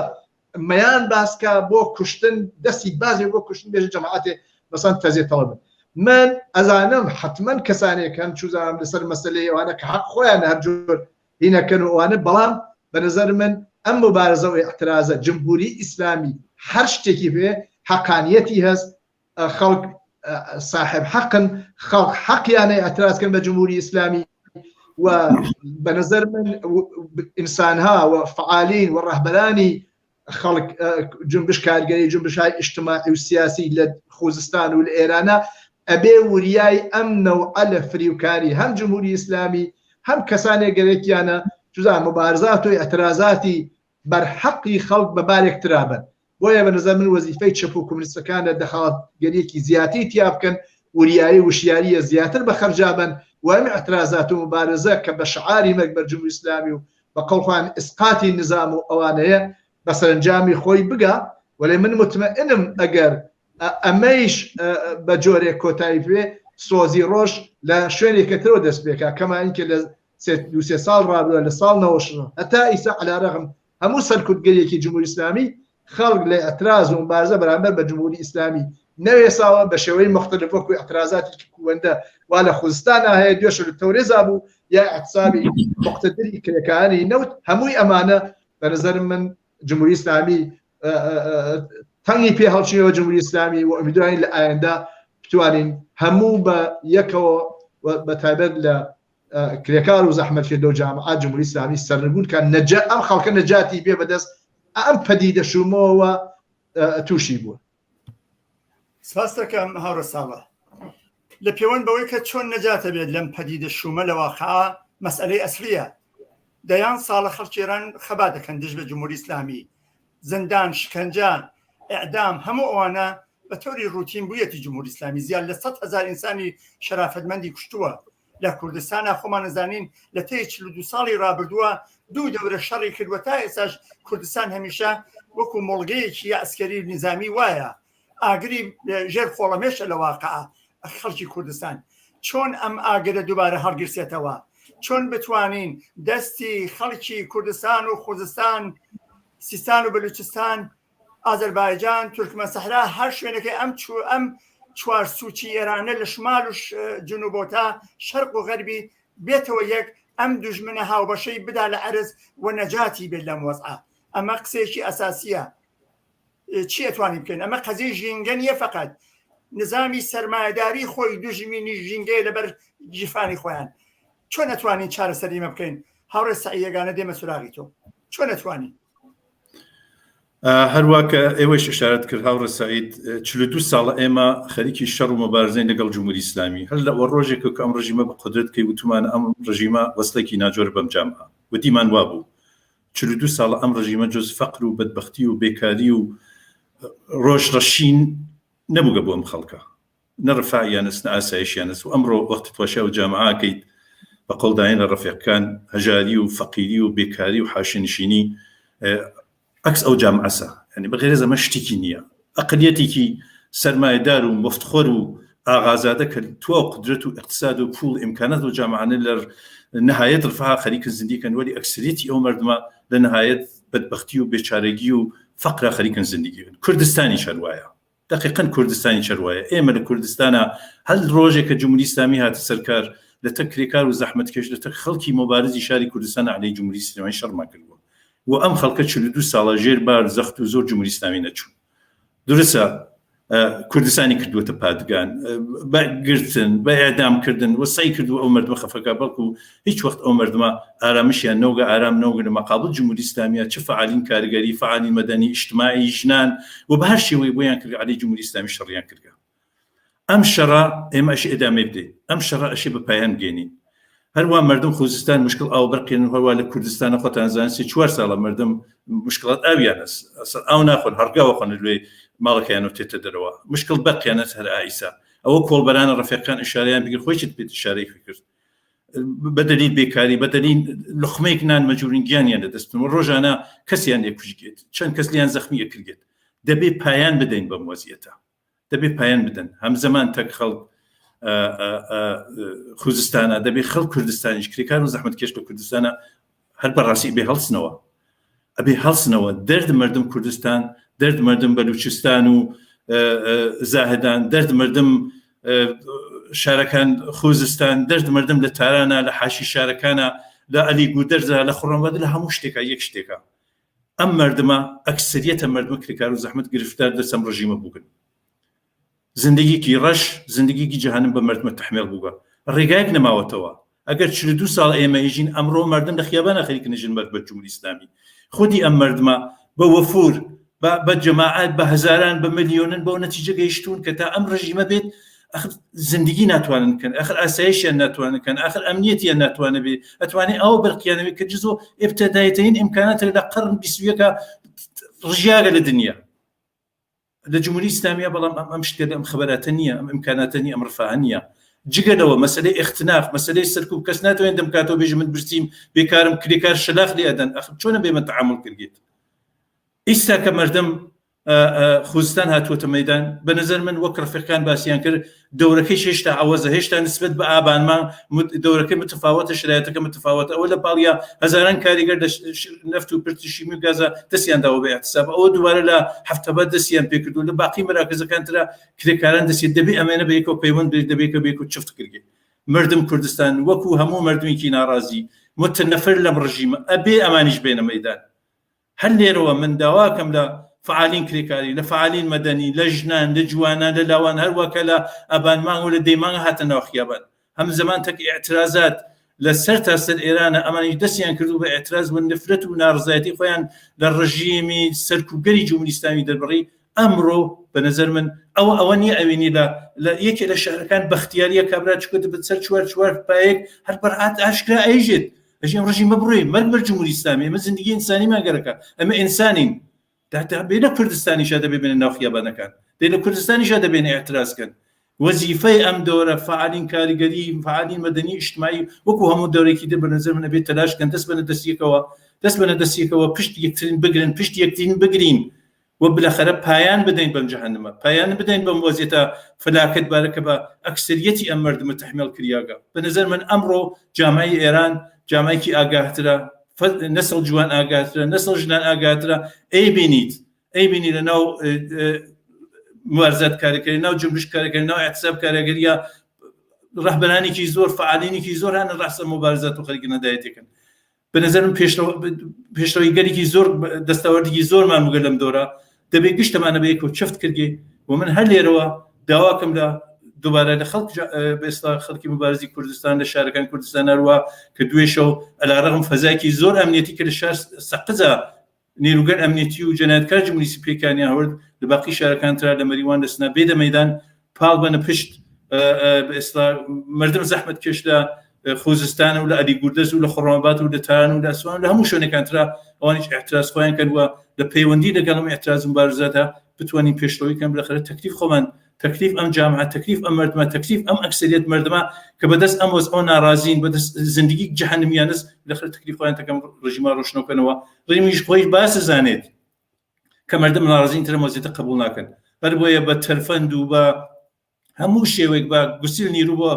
مەیان باسکە بۆ کوشتن دەستی بازێ بۆ کوشتن بێژە جەماعەتێ بەسەند تەرزیە تەڵەبن من ئەزانم حتمما کەسانێکن چوزانم لەسەر مەسلەی ئەوانە کە حەق خۆیان هەر جۆر هینەکەن و ئەوانە بەڵام بەنظر من ئەم مبارزە و احترازە جمهوری ئیسلامی هەر شتێکی بێ حەقانیەتی هەست خەڵک صاحب حەقن خەڵک حەقیانە اعتراضکەن بە جمهوری ئیسلامی و بەنظر من ئینسانها و فعالین و ڕەهبەرانی خەڵک جنبش کارگەری جنبشای اجتماعی و سیاسی لە خوزستان و لە ئێرانە ئەبێ وریای ئەم نەوعە لە فریوکاری هەم جمهوری ئیسلامی هەم کەسانێک گەرەکیانە جوزان مبارزات و اعتراضاتی بەرحەقی خەڵک بەبارێک ترابن بۆیە بەنظر من وەزیفەی چەپ و کۆمونیستەکانە دەخڵاتگەریەکی زیاتی تیا بکەن وریایی وشیاریە زیاتر بەخەرجابن و ئەم اعتراضات و مبارزە کە بە شعاری مەرگ بەر جمهوری ئیسلامی و بە قەڵخوان ئسقاتی نظام و ئەوانەیە بە سەرنجامی خۆی بگا وەڵێ من مطمئنم ئەگەر ئەمەیش بە جۆرێک کۆتایی پێ سۆزی ڕۆژ لە شوێنێکەکەتەوە دەست پێکا کەما اینکە لە 2-3 ساڵ ڕابووە لە ساڵ 90 هەتا ئیسا عەلارەغم هەموو سەرکوتگەریەکی جمهوری ئیسلامی خەڵک لە ئەتراز و مبارزە بەرامبەر بە جمهوری ئیسلامی نەوێساوە بە شێوەی مختلف وەکو ئەترازاتی کووەندە وا لە خوزستان هەیە دوێش لە تەورێزا بوو یا ئەحسابی مقتدری کرێکانی نەوت هەمووی ئەمانە بەنظر من جمهوری ئیسلامی تەنگی پێ هەڵچینەوە جمهوری ئیسلامی و ئەمیدوارین لە ئایندا بتوانین هەموو بە یەکەوە بە تایبەت لە کرێکار و زەحمەت فێردە و جامعات جمهوری ئیسلامی سەرنگون کە ئەم خەڵکە نەجاتی بێ بەدەست ئەم پەدیدە شومەوە تووشی بووە. سپاس دەکەم هاوڕە ساڵە لە پەیوەند بەوەی کە چۆن نەجاتە بێت لەم پەدیدە شومە لە واقعا مەسئلەی ئەسلیە دەیان ساڵە خەڵکی ئێران خەبا دەکەن دژ بە جمهوری ئیسلامی زندان شکنجە ئیعدام هەموو ئەوانە بە تۆری ڕوتین بوویەتی جمهوری ئیسلامی زیاد لە 100,000 ئینسانی شەرافەتمەندی کوشتووە لە کوردستانە خۆمان نەزانین لە تێی 42 ساڵی ڕابردووە دوو دەورە شەڕی کردووە تا ئێساش کوردستان هەمیشە وەکو مۆڵگەیەکی یا ئەسکەری نظامی وایە ئاگری ژێر خۆڵەمێشە لە واقعا خەڵکی کوردستان چۆن ئەم ئاگرە دووبارە هەڵگرسێتەوە چۆن بتوانین دەستی خەڵکی کوردستان و خوزستان سیستان و بەلوچستان ئازەربایجان تورکمە سەحرا هەر شوێنەکەی ئەم چوار سوچی ئێرانە لە شمال و جنوبۆتا شەرق و غەربی بێتەوە یەک ئەم دوژمنە هاوبەشەی بدا لە عەرز و نەجاتی بێت لەم وەزعە ئەمە قسێکی ئەساسیە چی ئەتوانین بکەین ئەمە قەزەی ژینگە نیە فەقەت نظامی سەرمایەداری خۆی دوژمنی ژینگەیە لەبەر جیفانی خۆیان چۆن ئەتوانین چارەسەری ئمە بکەین هاوڕێ سەعیدەگانە دێمە سوراغی تۆ چۆن ئەتوانین هەروواکە ئێوەش ئشارەت کرد هاوڕێ سەعید 42 ساڵە ئێمە خەریکی شەڕ و مەبارزەین لەگەڵ جمهوری ئیسلامی هەر لە ڕۆژێک کە ئەم ڕژیمە بە قودرەت کەی وتمان ئەم ڕژیمە وەستێکی ناجۆر بەم جامعە و دیمان وابوو 42 ساڵە ئەم ڕژیمە جز فەقر و بەدبەختی و بێکاری و ڕۆژڕەشین نەبووگە بۆ ئەم خەڵکە نەڕفاعیانس نە ئاسایشیانس و ئەمڕۆ وەختی تواشا و جامعەکەیت بە قەڵداین لە ڕەفیقەکان هەژاری و فەقیری و بێکاری و حاشیەنشینی عکس ئەو جامعەسە یعنی بەغێرە ئەمە شتێکی نییە ئەقلیەتێکی سەرمایهدار و مفتخۆر و ئاغازادە کە تو قدرەت و اقتصاد و پوڵ ئیمکانات و جامعانە لە نهایەت ڕفها خەریکە زیندگیکەن وەلی ئەکسریەتی ئەو مردمە لە نهایەت بەدبەختی و بێچارەگی و فەقرا خەریکن زیندگیکن. کوردستانی شەروایە دقیقاً کوردستانی شەروایە. ئێمە لە کوردستانە هەل ڕۆژێک کە جمهوری ئیسلامی هاتە سەرکار لە تەک کرێکار و زەحمەتکەش لە تەک خەڵکی مۆبارزی شاری کوردستان عەلەی جمهوری ئیسلامی شەڕمان کردووە و ئەم خەڵکە 42 ساڵە ژێر بار زەخت و زۆر جمهوری ئیسلامی نەچوون. درستە کوردستانی کردووەتە پادگان بە گرتن بە ئێدامکردن وەسای کردو ئەو مردمە خەفەکە بەڵکو هیچ وەخت ئەو مردمە ئارامشیان نەوگە ئارام نەوگە لە مەقابل جمهوری ئیسلامیە چه فعالین کارگەری فعالین مەدەنی ئیجتماعی ژنان و بە هەر شێوەی بۆیان کرد عەلەی جمهوری ئیسلامی شەڕیان کردگە. ئەم شەڕە ئێمە ئەشی ئەدامێ بدەین ئەم شەڕە ئەشی بە پایان بگەینین. هەروە مردم خوزستان مشکل ئاو بەرقێن هەروە لە کوردستانە خۆتان زانستی 4 ساڵە مردم مشکلات ئاویانەس ئەو ناخۆن هەرگاوە خۆن لێ ماڵەکەیان و تێتە دەرەوە مشکل بەقیانەت هەر ئایسا ئەوە کۆڵبەرانە ڕەفیقان ئشارەیان بگیر خۆی چت پێت ئشارەی کرد بەدەلیل بێکاری بەدەلیل لقمەیەک نان مەجوورین گیانیان لەدەستن و ڕۆژانە کەسیان لێ کوژگێت چەند کەس لیان زەخمی ئەکرێت. دەبێ پایان بدەین بەم وەزیەتە دەبێ پایان بدەن هەمزەمان تەک خەڵک خوزستانە دەبێ خەڵک کوردستانیش کرێکار و زەحمەتکێش لە کوردستانە هەر بەڕاستی بێ هەڵسنەوە ئەبێ هەڵسنەوە دەرد مردم کوردستان دەرد مردم بەلوچستان و زاهدان دەرد مردم شارەکان خوزستان دەرد مردم لە تارانە لە حاشی شارەکانە لە ئەلی گودەرزە لە خوڕەمبەد لە هەموو شتێکە یەک شتێکە ئەم مردمە ئەکسریەتە مردمە کرێکار و زەحمەت گرفتار دەسەم ڕژیمە بووگن زندگیکی ڕەش زندگیکی جەهەنم بە مردمە تەحمیل بووگە ڕێگایەک نەماوەتەوە ئەگەر 42 ساڵ ئێمە هیژین ئەمڕۆ مردم لە خیابانە خەریک نەژن بە جمهوری ئیسلامی خودی ئەم مردمە بە وەفور بە جەماعەت بە هەزاران بە ملیۆنن بەو نەتیجە گەیشتون کە تا ئەم ڕژیمە بێت ئەخر زندگی ناتوانن کەن ئەخر ئاسایشیان ناتوانن کەن ئەخر ئەمنیەتیان ناتوانە بێت ئەتوانێت ئەوە بەرقیانەوێت کە جزۆ ئێبتەدایەترین ئیمکاناتە لە قەرن 21 ڕژیاگە لە دنیا لە جمهوری ئیسلامیە بەڵام ئەم شتێ ئەم خەبەراتە نییە ئەم ئیمکاناتە نیە ئەم ڕفاهە نییە جگەلەوە مەسەلەی اختناف مەسەلەی سەرکوب کەس ناتوانێت دەمکاتەوە بێژە من برسیم بێکارم کرێکار شەلاق لێ ئەدەن ئەخر چۆنە بێمە تەعامل کردیت ئیستا کە مردم خوزستان هاتووەتە مەیدان بە نظر من وەک ڕەفیقان باسییان کرد دەورەکەی هێشتا ئەوەزە هێشتا نسبەت بە ئابانمان دەورەکەی متفاوتە شرایەتەکە متفاوتە ئەوە لە پاڵیا هەزاران کاریگەر نەفت و پرتی شیمی و گازە دەستیان داوە بە احتساب ئەوە دووبارە لە هەفتەبەت دەستیان پێکردو لە باقی مراکزەکان ترا کرێکاران دەستێت دەبێ ئەمێنە بە یەکەوە پەیوەند دەبێت کە بێک و چفت کردێ مردم کوردستان وەکو هەموو مردمێکی ناڕازی متنەفر لەم ڕژیمە ئەبێ ئەمانیش بێنە مەیدان هەر لێرەوە من داواکەم لە فعالین کرێکاری لە فعالین مەدەنی لە ژنان لە جوانان لە لاوان هەروەکە لە ئەبانمان و لە دەیمان هاتنەوە خیابان هەم زەمان تەک ئێعترازات لە سەر تا سەر ئێرانە ئەمانی دەستیان کردو بە ئێعتراز و نفرەت و ناڕزایەتی خۆیان لە ڕژیمی سەرکوبگەری جمهوری ئیسلامی دەربڕی ئەمڕۆ بە نظر من ئەوە نییە ئەوێنی لە یەکێ لە شارەکان بەختیاریە کابرا چکوت بە سەر چوار پایەک هەر بەرهات ئاشکرا ئەیژێت ئەژێم ڕژیمە بڕۆی مەرگ بەر جمهوری ئیسلامی ئەمە زندگی ئینسانی ماگەرەکە ئەمە ئینسانین بێ لە کوردستانیشا دەبێنە ناو خیابانەکان دێ لە کوردستانیشا دەبێنە ئێعترازکەن وەزیفەی ئەم دۆرە فعالین کاریگەری فعالین مەدەنی ئیجتماعی وەکو هەموو دەورێکی دە بە نظر منە بێت تەلاشکەن دەست بەنە دەستیەکەوە پشت یەکترین بگرن پشت یەکترین بگرین و بالاخره پایان بدەین بەم جەهەنەمە پایان بدەین بەم وەزیەتە فلاکت بارەکە بە ئەکسریەتی ئەم مردمە تەحمیل کریاگە بە نظر من ئەمڕۆ جامعی ئێران جامعیکی ئاگاهترە نسل جوان ئاگاترە نسل ژنان ئاگاترە ئەیبینی لە ناو مبارزات کارەکەری ناو جنبش کارەکەری ناو احتساب کارەگەریە ڕەهبەرانێکی زۆر فعالینێکی زۆر هەن ڕاستە مبارزات و خەریکە نەدایەتێکن بە نظرم پێشڕەویگەرێکی زۆر دەستاوەردێکی زۆرمان وگە لەم دۆرە دەبێت گشتەمانە بە یەکەوە چەفت کردێ و من هەر لێرەوە داواکەم لە دووبارە لە خەڵک بێستا خەڵکی مبارزی کوردستان لە شارەکان کوردستان هەروە کە دوێشەو ئەلاڕەغم فەزایکی زۆر ئەمنیەتی کە لە شار سەقزە نیروگەر ئەمنیەتی و جەنایەتکار جمهوری پێکانیان هەورد لە باقی شارەکان ترا لە مەریوان دەستنا بێدە مەیدان پاڵ بەنە پشت ئێستا مردم زەحمەت کێش لە خوزستان و لە ئەلی گوردەز و لە خۆڕەمەبات و لە تاران و لە ئەسوان لە هەموو شوێنەکان ترا ئەوانیش ئێعتراز خۆیان کردووە لە پەیوەندی لەگەڵم ئێعتراز مبارزاتە بتوانین پێشڕەویکەم بالاخره تەکلیف خۆمان تەکلیف ئەم جامعە تەکلیف ئەم مردمە تەکلیف ئەم ئەکسریەت مردمە کە بەدەست ئەم وەز ئەو ناڕازین بەدەست زندگی جەهەنمیانس بالاخره تەکلیف خۆیان تەکەم ڕژیمە ڕۆشنەوەکەنەوە ڕێمیش خۆی باس زانێت کە مردم ناڕازین ترە مۆزیێتە قبول ناکەن بەر بۆیە بە تەرفەند و بە هەموو شێوێک بە گوسیل نیرو بۆ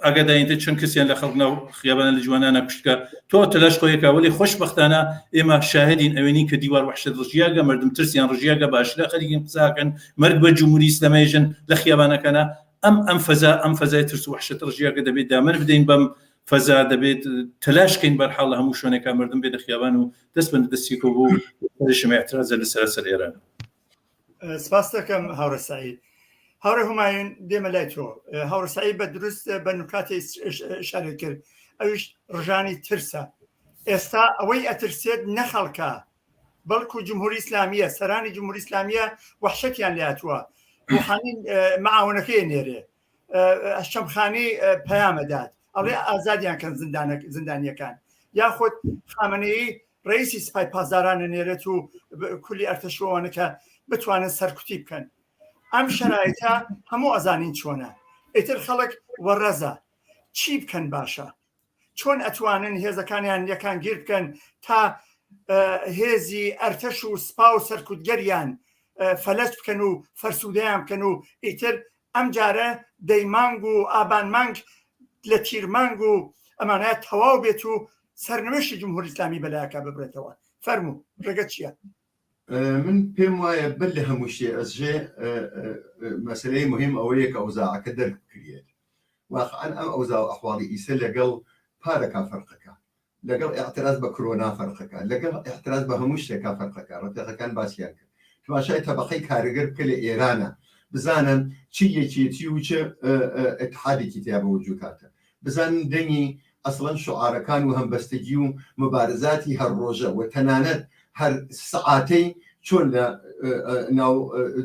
ئاگاداینتە چەند کەسیان لە خەڵک ناو خیابانە لە جوانانە کوشتکە تۆ تەلاش خۆیەکە وەلی خۆشبەختانە ئێمە شاهدین ئەوێنی کە دیوار وحشت ڕژیاگە مردم ترسیان ڕژیاگە باشلا خەریکین قساکەن مرگ بە جمهوری ئیسلامیژن لە خیابانەکەنە ئەم فەزای ترس و وحشت ڕژیاگە دەبێت دامەر بدەین بەم فەزا دەبێت تەلاشکەین بەرحاڵ لە هەموو شوێنێکە مردم بێت لە خیابان و دەست بن دەستیکۆ بوو شمە اعتراضە لە سەراسەر ئێران. سپاس دەکەم هاوڕە سعید. هاوڕێ هومایون دێمە لای تۆ. هاوڕە سعید بە دروست بە نکاتی ئشارە کرد ئەویش ڕژانی ترسە. ئێستا ئەوەی ئەترسێت نەخەڵکە بەڵکو جمهوری ئیسلامیە سەرانی جمهوری ئیسلامیە وحشەتیان لاتووە ڕوحانی معاونەکەی نێرێ ئەشەمخانی پەیامەدات ئەڵێ ئازادیان کەن زندانیەکان یاخود خامنەیی ڕئیسی سپای پازارانە نێرێت و کولی ئەرتەشەوانەکە بتوانن سەرکوتی بکەن. ئەم شەرایطە هەموو ئەزانین چۆنە. ئیتر خەڵک وەڕەزە چی بکەن باشە؟ چۆن ئەتوانن هێزەکانیان یەکان گیر بکەن تا هێزی ئەرتەش و سپا و سەرکوتگەریان فەلەت بکەن و فەرسوودەیان بکەن و ئیتر ئەم جارە دەیمانگ و ئابانمانگ لە تیرمانگ و ئەمانەیە تەواو بێت و سەرنوێشتی جمهوری ئیسلامی بەلایەکە ببرێتەوە. فەرموو ڕێگە چییە؟ من پێم وایە بەر لە هەموو شتێ ئەسژێ مەسلەی مهم ئەوەیە کە ئەوزاعەکە دەرکرێت. واقعاً ئەم ئەوزاع و ئەحواڵی ئیسە لەگەڵ پارەکە فەرقەکە، لەگەڵ ئاعتراض بە کۆرۆنا فەرقەکە، لەگەڵ ئاعتراض بە هەموو شتێکا فەرقەکە. ڕەفیقەکان باسییان کرد. تماشای تەبەقەی کارەگەر بکە لە ئێرانە بزانن چی یەکێتی و چه اتحادێکی تیا بە وجود هاتە، بزانن دەنگی ئەسڵەن شعارەکان و هەمبەستگی و مبارزاتی هەر ڕۆژە و تەنانەت هەر سعاتەی چۆن لە ناو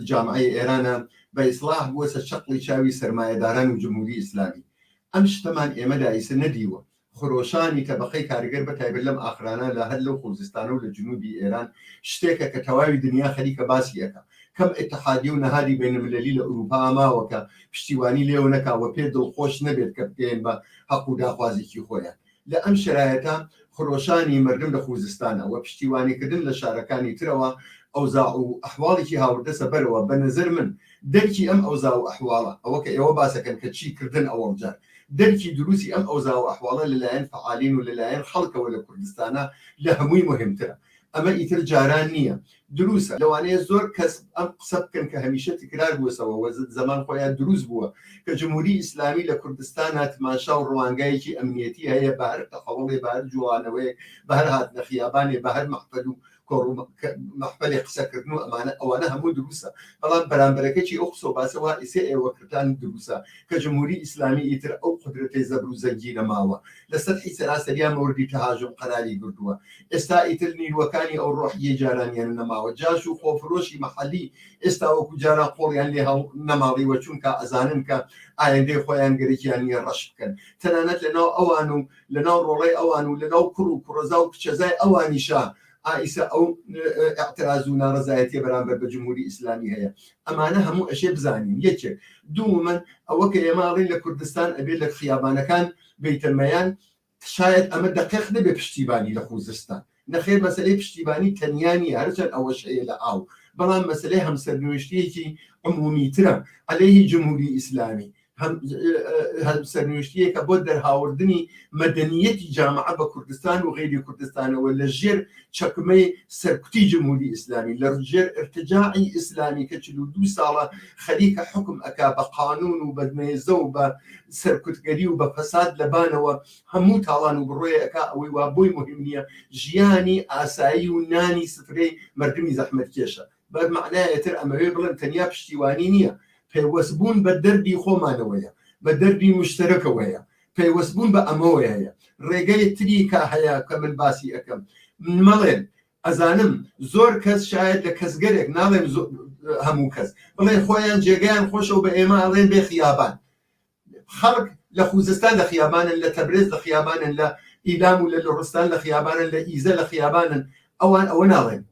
جامعەی ئێرانە بە ئیسلاح بووە سەر شەقڵی چاوی سەرمایەداران و جمهوری ئیسلامی. ئەم شتەمان ئێمەدا ئیسە نەدیوە. خۆشانی تەبەقەی کارگەر بە تایبەت لەم ئاخرانە لە هەر لەو خوزستانە و لە جنوبی ئێران شتێکە کە تەواوی دنیا خەریکە باسیەکە. کەم اتحادی و نەهادی بینالمللی لە ئوروپا ماوەکە پشتیوانی لێو نەکاوە پێ دڵخۆش نەبێت کە بکەین بە حەق و داخوازێکی خۆیان. لە ئەم شرایەتە خۆشانی مردم لە خوزستانە و پشتیوانیکردن لە شارەکانی ترەوە ئەوزاع و ئەحواڵێکی هاوردە سەبەرەوە بە نظر من دەرکی ئەم ئەوزاع و ئەحواڵە ئەوە کە ئێوە باسەکەن کە چی کردن ئەوەجار دەرکی دروستی ئەم ئەوزاع و ئەحواڵە لەلایەن فعالین و لەلایەن خەڵکەوە لە کوردستانە لە هەمووی مهمترە. ئەمە ئیتر جاران نییە دروسە لەوانەیە زۆر کەس ئەم قسە بکەن کە هەمیشە تکرار بووسەوە وەزت زەمان خۆیان دروست بووە کە جمهوری ئیسلامی لە کوردستانە تماشا و ڕوانگایەکی ئەمنیەتی هەیە بە هەر تەخەوڵێ بە هەر جوانەوەی بە هەر هاتنە خیابانێ بە هەر مەحفەل و مەحفەلی قسەکردن و ئەوانە هەموو دروسە. بەڵام بەرامبەرەکەی ئەو قسە و باسەوە ئیسێ ئێوەکردان دروسە کە جمهوری ئیسلامی ئیتر ئەو قدرەتی زەبر و زەنگی نەماوە لە سەرحی سەراسەریان مەوردی تەهاژم قەراری گرتووە. ئێستا ئیتر نیروەکانی ئەو ڕۆحیە جارانیان نەماوە. جاش و خۆفرۆشی مەحەلی ئێستا وەکو جاران قۆڵیان لێ نەماڵیوە چونکە ئەزانن کە ئایندەی خۆیان گەرێکیان نیە ڕەش بکەن. تەنانەت لەناو ئەوان و لەناو ڕۆڵەی ئەوان و لەناو کوڕ و کوڕەزا و کچەزای ئەوانیشە ئائیسە ئەو ئاعتراض و ناڕەزایەتی بەرامبەر بە جمهوری ئیسلامی هەیە. ئەمانە هەموو ئەشێ بزانین. یەکێک دوو من ئەوە کە ئێماڵین لە کوردستان ئەبێت لە خیابانەکان بیتەمەیان شاید ئەمە دقیق نەبێ پشتیبانی لە خوزستان نەخێر مەسلەی پشتیبانی تەنیانی هەرچەند ئەوەش هەیە لە ئاو بەڵام مەسلەی هەمسەرنوێشتەیەکی عمومیترە عەلەیهی جمهوری ئیسلامی سەرنوێشتیەکە بۆ دەرهاوردنی مەدەنیەتی جامعە بە کوردستان و غیری کوردستانەوە لە ژێر چەکمەی سەرکوتی جمهوری ئیسلامی لە ژێر ارتجاعی ئیسلامی کە 42 ساڵە خەریکە حکم ئەکا بە قانون و بەدمێزە و بە سەرکوتگەری و بە فەساد لەبانەوە هەموو تاڵان و بڕۆی ئەکا ئەوەی وا بۆی مهم نییە ژیانی ئاسایی و نانی سفرەی مردمی زەحمەتکێشە. بە معنایەتر ئەمەوێ بڵێن تەنیا پشتیوانی نییە پێوەستبوون بە دەردی خۆمانەوەیە بە دەردی مشتەرەکەوەیە پێوەستبوون بە ئەمەوەیە. ڕێگەی تری کا هەیە کە من باسی ئەەکەم مەڵێن ئەزانم زۆر کەس شاید لە کەسگەرێک ناڵێم هەموو کەس بڵێ خۆیان جێگەیان خۆشە و بە ئێمە ئەڵێن بێ خیابان. خەڵک لە خوزستان لە خیابانن لە تەبرێز لە خیابانن لە ئیلام و لە لۆڕستان لە خیابانن لە ئیزە لە خیابانن ئەوان ئەوە ناڵێن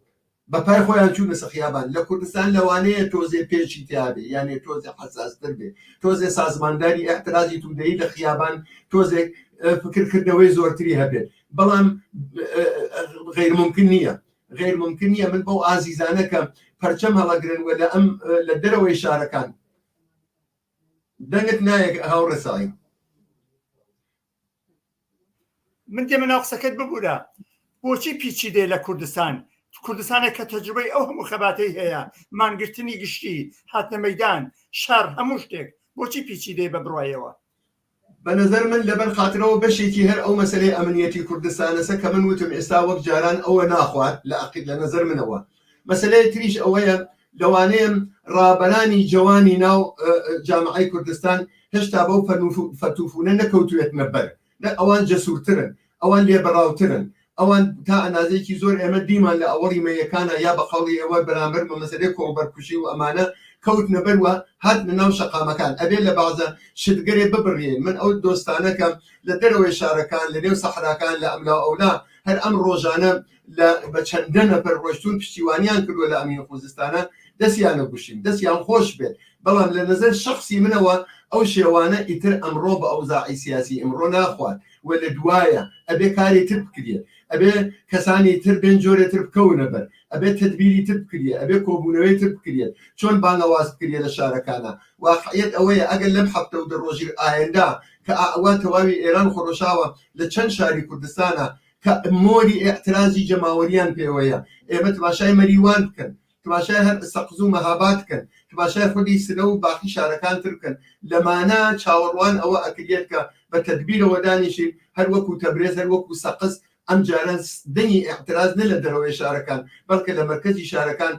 بەپای خۆیان چوونە خیابان. لە کوردستان لەوانەیە تۆزێ پێچی تیاابێ یانێ تۆزێ حساستر بێ تۆزێ سازمانداری ئەحترازی تودەی لە خیابان تۆزێک فکرکردنەوەی زۆرتری هەبێت بەڵام غیرممکن نییە غير ممکن نیە من بەو ئازیزانە کە پەرچەم هەڵەگرن وە لە دەرەوەی شارەکان دەنگت نایەک هاوڕێسایی من دێمە ناو قسەکەت ببوورە بۆچی پیچی دێ لە کوردستانە کە تەجربەی ئەو هەموو خەباتەی هەیە مانگرتنی گشتی هاتنە مەیدان شار هەموو شتێک بۆچی پیچی دێ بە بڕایەوە بە نظر من لەبەر خاترەوە بەشێکی هەر ئەو مەسەلەی ئەمنیەتی کوردستانەسە کە من وتم ئێستا وەک جاران ئەوە ناخوات لە عقید لە نظر منەوە مەسەلەی تریش ئەوەیە لەوانەیە ڕابەرانی جوانی ناو جامعەی کوردستان هێشتا بەو فەتوفونە نەکەوتوێتمە بەر ئەوان جەسوورترن ئەوان لێبەڕاوترن ئەوان تا ئەنازێکی زۆر ئێمە دیمان لە ئەوەڵی مەیەکانە یا بە قەڵی ئەوە بەرامبەر بە مەسەلەی کۆڵبەرکوژی و ئەمانە کەوتنە بەروە هاتنە ناو شەقامەکان ئەبێ لە بازە شتگەرێ ببڕێن من ئەو دۆستانەکەم لە دەرەوەی شارەکان لە نێو سەحراکان لە ئەملا ئەولا هەر ئەم ڕۆژانە بە چەندە نەفەر ڕۆشتون پشتیوانیان کردووە لە ئەمین خوزستانە دەستیانە گوشین دەستیان خۆش بێت بەڵام لە نظر شخصی منەوە ئەو شێوانە ئیتر ئەمڕۆ بە ئەوزاعی سیاسی ئەمڕۆ ناخوات وە لە دوایە ئەبێ کاری تر بکرێت ئەبێ کەسانی تر بێن جۆرێتر بکەونە بەر ئەبێ تدبیری تر بکرێت ئەبێ کۆبوونەوەی تر بکرێت چۆن بانەواز بکرێت لە شارەکانە واقعیت ئەوەیە ئەگەر لەم هەفتە و دەڕۆژی ئایندا کە ئەوە تەواوی ئێران خۆڕۆشاوە لە چەند شاری کوردستانە کە مۆری ئێعترازی جەماوەریان پێوەیە ئێمە تماشای مەریوان بکەن تماشای هەر سەقز و مەهابات بکەن تماشای خودی سلە و باقی شارەکان تر بکەن لەمانە چاوەڕوان ئەوە ئەکرێت کە بە تدبیرەوە دانیشین هەر وەکو تەبرێز هەر وەکو سەقز ئەم جاران دەنگی ئێعتراز نە لە دەرەوەی شارەکان بەڵکە لە مەرکەزی شارەکان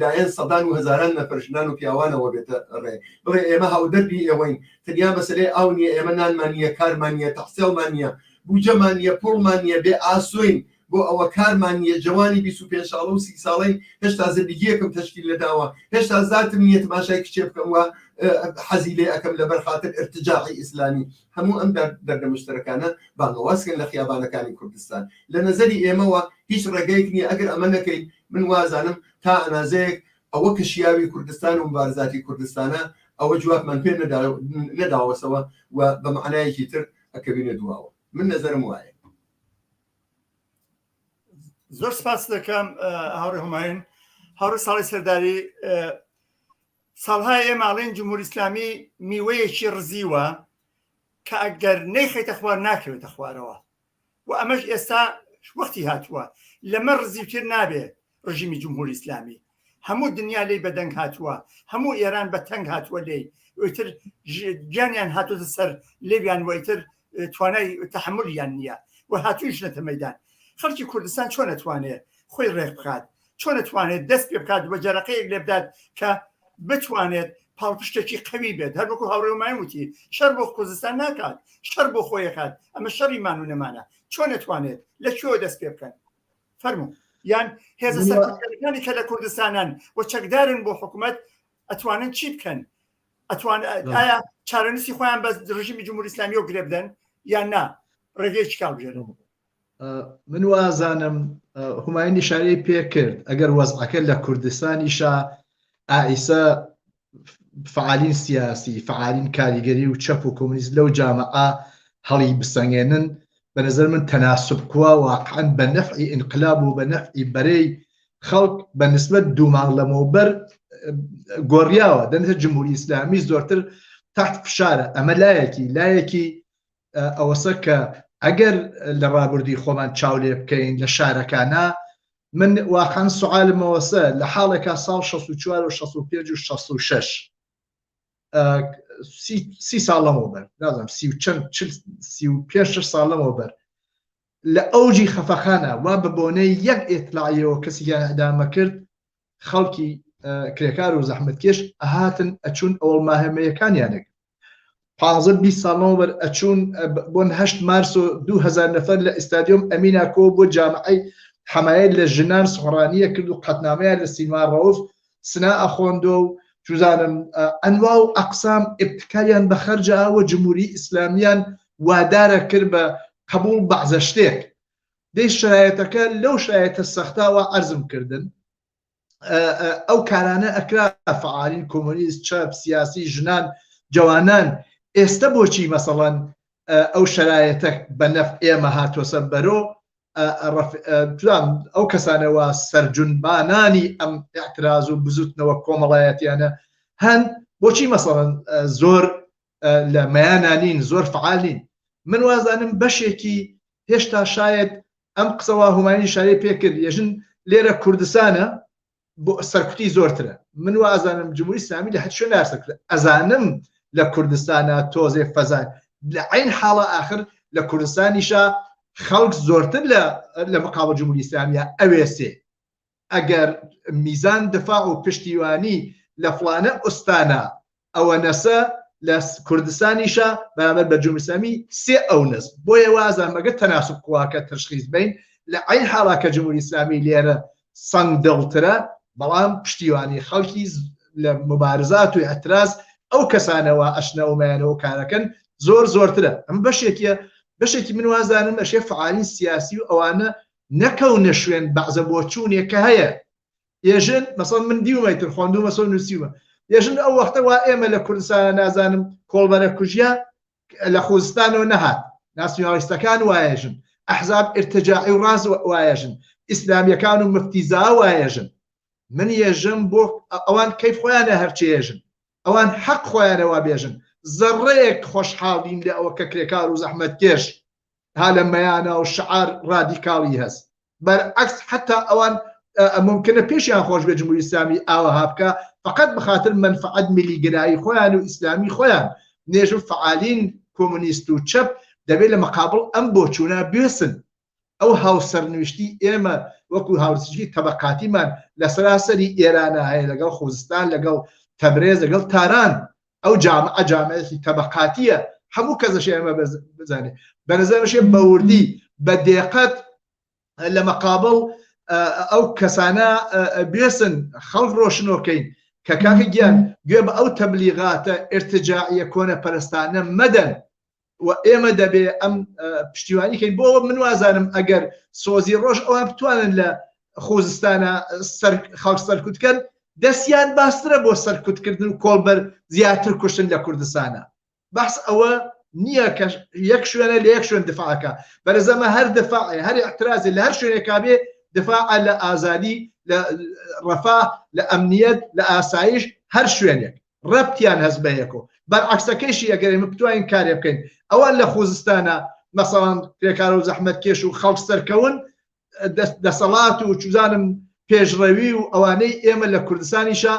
لایەن سەدان و هەزاران نەفەرشنان و پیاوانەوە بێتە ڕێ بڵێ ئێمە هاودەربی ئێوەین تەنیا مەسەلەی ئاو نیە ئێمە نانمان نیە کارمان نیە تەحسیڵمان نیە بوجەمان نیە پوڵمان نیە بێ ئاسوین بۆ ئەوە کارمان نیە جوانی 25 ساڵە و 30 ساڵەی هێشتا زندگیەکەم تشکیل لەداوە هێشتا زاتم نیە تماشای کچێ بکەم وە حەزی لێ ئەەکەم لەبەر خاتر ارتجاعی ئیسلامی هەموو ئەم دەردە مشتەرەکانە بانەوازکن لە خیابانەکانی کوردستان لە نەزەری ئێمەوە هیچ ڕێگەیەک نییە ئەگەر ئەمە نەکەین من وازانم تا ئەنازەیەک ئەوە کەشیاوی کوردستان و مبارزاتی کوردستانە ئەوە جوابمان پێ نەداوەسەوە و بە معنایەکی تر ئەکەبینە دواوە من نەزەرم وایە زۆر سپاس دەکەم هاوڕێ هوماین هاوڕێ ساڵی سەرداری ساڵهای ئێماڵین جمهوری ئیسلامی میوەیەکی ڕزیوە کە ئەگەر نەیخێتە خوار ناکەوێتە خوارەوە و ئەمەش ئێستا وەختی هاتووە لەمە ڕزیوتر نابێ ڕژیمی جمهوری ئیسلامی هەموو دنیا لێی بەدەنگ هاتووە هەموو ئێران بە تەنگ هاتووە لێی ئیتر گیانیان هاتووە سەر لێویان وەیتر توانای تەحملیان نییە و هاتوویش نەتە مەیدان خەڵکی کوردستان چۆن نەتوانێت خۆی ڕێک بخات چۆن نەتوانێت دەست پێ بکات بە جەرەقەیەک لێ بدات کە بتوانێت پاڵپشتێکی قەوی بێت هەر وەکو هاوڕێ وتی شەر بۆ کوردستان ناکات شەر بۆ خۆیەکات ئەمە شەڕی مانوونەمانە چۆن نەتوانێت لەکوێوە دەست پێ بکەن فەرموو یان هێزە سەرکردەکانی کە لە کوردستانن و چەکدارن بۆ حکوومەت ئەتوانن چی بکەن ئایا چارەنووسی خۆیان بە ڕژیمی جمهوری ئیسلامی و گرێ بدەن یان نا ڕێگەی چیکار بژێنەوە من وازانم هوماینی شارەی پێ کرد ئەگەر وەزعەکە لە کوردستانیشە ئائیسە فعالین سیاسی فعالین کاریگەری و چەپ و کۆمونیست لەو جامعە هەڵی بسەنگێنن بە نظر من تەناسب کووە واقعاً بە نەفعی ئینقلاب و بە نەفعی بەرەی خەڵک بە نسبەت دوومان لەمەوبەر گۆڕیاوە دەنێتە جمهوری ئیسلامی زۆرتر تحت فشارە ئەمە لایەکی ئەوەسە کە ئەگەر لە ڕابردووی خۆمان چاو لێ بکەین لە شارەکانە من واقعاً سوالمەوەسە لە حاڵێکا ساڵ 64 و 65 و 66 30 ساڵ لەمەوبەر نازانم 35 ساڵ لەمەوبەر لە ئەوجی خەفەخانە وا بە بۆنەی یەک ئێتلاعیەوە کەسییان ئەدامە کرد خەڵکی کرێکار و زەحمەتکێش ئەهاتن ئەچوون ئەوڵماهمەیەکانیانێک 15-20 ساڵەوەبەر ئەچوون بۆن 8 مارس و 2000 نەفەر لە ئستادیۆم ئەمیناکۆ بۆ جامعەی حەمایەت لە ژنان سوڕانیە کرد و قەتنامەیە لە سینما ڕەوف سنا ئەخۆندۆ و جوزانم ئەنوا و ئەقسام ئبتکاریان بە خەرجاوە جمهوری ئیسلامیان وادارە کرد بە قبول بەعزە شتێک دەی شرایەتەکە لەو شرایەتە سەختاوە عەرزم کردن ئەو کارانە ئەکرا فعالین کۆمونیست چەپ سیاسی ژنان جوانان ئێستا بۆچی مەسەڵەن ئەو شرایەتە بە نەف ئێمە هاتووە سەر بەرۆ ئەو کەسانەوە سەرجونبانانی ئەم ئاعتراز و بزوتنەوە کۆمەڵایەتیانە هەن بۆچی مەسەڵەن زۆر لە مەیانانین زۆر فعالین من وازانم بەشێکی هێشتا شاید ئەم قسەوە هومانی شارەی پێکرد ێژن لێرە کوردستانە بۆ سەرکوتی زۆرترە من وازانم جمهوری ئیسلامی لە هەر شوێنە سەرکوتە ئەزانم لە کوردستانە تۆزێ فەزان لە عین حاڵە ئاخر لە کوردستانیشە خەڵک زۆرتر لە مقابل جمهوری ئیسلامیە ئەوێسێ ئەگەر میزان دفاع و پشتیوانی لە فلانە ئوستانە ئەوە نەسە لە کوردستانیشە بەرامبەر بە جمهوری ئیسلامی سێ ئەو نەس بۆیە وازان مەگە تەناسب قواکە تشخیص بین لە عین حاڵە کە جمهوری ئیسلامی لێرە سنگ دڵترە بەڵام پشتیوانی خەڵکی لە مبارزات و ئەتراز ئەو کەسانەوە ئەشنە ومایانەوە کارەکەن زۆر زۆرترە ئەم بەشێکی من وازانم ئەشێ فعالین سیاسی و ئەوانە نەکەونە شوێن بەعزە بۆ چوونێکە هەیە ێژن مەسەڵەن من دیومەیتر خوێندومە سۆ نووسیومە ێژن ئەو وەختەوە ئێمە لە کوردستانە نازانم کۆڵبەرە کوژیا لە خوزستانەوە نەهات ناسیۆنالیستەکان وایەژن ئەحزاب ئرتجاعی و ڕاز وایەژن ئیسلامیەکان و مفتیزا وایەژن من ێژم بۆ ئەوان کەیف خۆیانە هەرچی ێژن ئەوان حەق خۆیانەوە بێژن زەڕەیەک خۆشحاڵین لە ئەوە کە کرێکار و زەحمەتکێش ها لە مەیانە و شعار ڕادیکاڵی هەست بەرعەکس حتا ئەوان ممکنە پێشیان خۆش بێ جمهوری ئیسلامی ئاوەها بکە فقط بخاطر منفعەت میلیگرایی خۆیان و ئیسلامی خۆیان نێژم فعالین کۆمونیست و چەپ دەبێت لە مەقابڵ ئەم بۆچوونە بێسن ئەو هاوسەرنوشتی ئێمە وەکو هاوسەرنوشتی تەبەقاتیمان لە سەراسەری ئێرانە هەیە لەگەڵ خوزستان لەگەڵ تەبرێز لەگەڵ تاران ئەو جامعەتی تەبەقاتیە هەموو کەسەشی ئێمە بزانێ بەنظرمشێ بەوردی بە دێقەت لە مەقابڵ ئەو کەسانە بێسن خەڵک ڕۆشنۆکەین کە کاکە گیان گوێ بە ئەو تەبلیغاتە ئێرتجاعیە کۆنە پەرستانە مەدەن و ئێمە دەبێ ئەم پشتیوانیکەین بۆ من وازانم ئەگەر سۆزی ڕۆژ ئەوان بتوانن لە خوزستانە خەڵک سەرکوتکەن دەستیان باسترە بۆ سەرکوتکردن و کۆڵبەر زیاتر کوشتن لە کوردستانە بەس ئەوە نییە کە یەک شوێنە لە یەک شوێن دفاعەکە بەرەزەمە هەر دفاعی هەر احترازی لە هەر شوێنێکا بێ دفاع لە ئازادی لە ڕەفاه لە ئەمنیەت لە ئاسایش هەر شوێنێک ڕەبتیان هەست بە یەکۆ بەرعەکسەکەیشی ئەگەر ئێمە بتوانین کارێ بکەین ئەوان لە خوزستانە مەسەڵەن کرێکار و زەحمەتکێش و خەڵک سەرکەون دەسەڵات و چوزانم پێشڕەوی و ئەوانەی ئێمە لە کوردستانیشە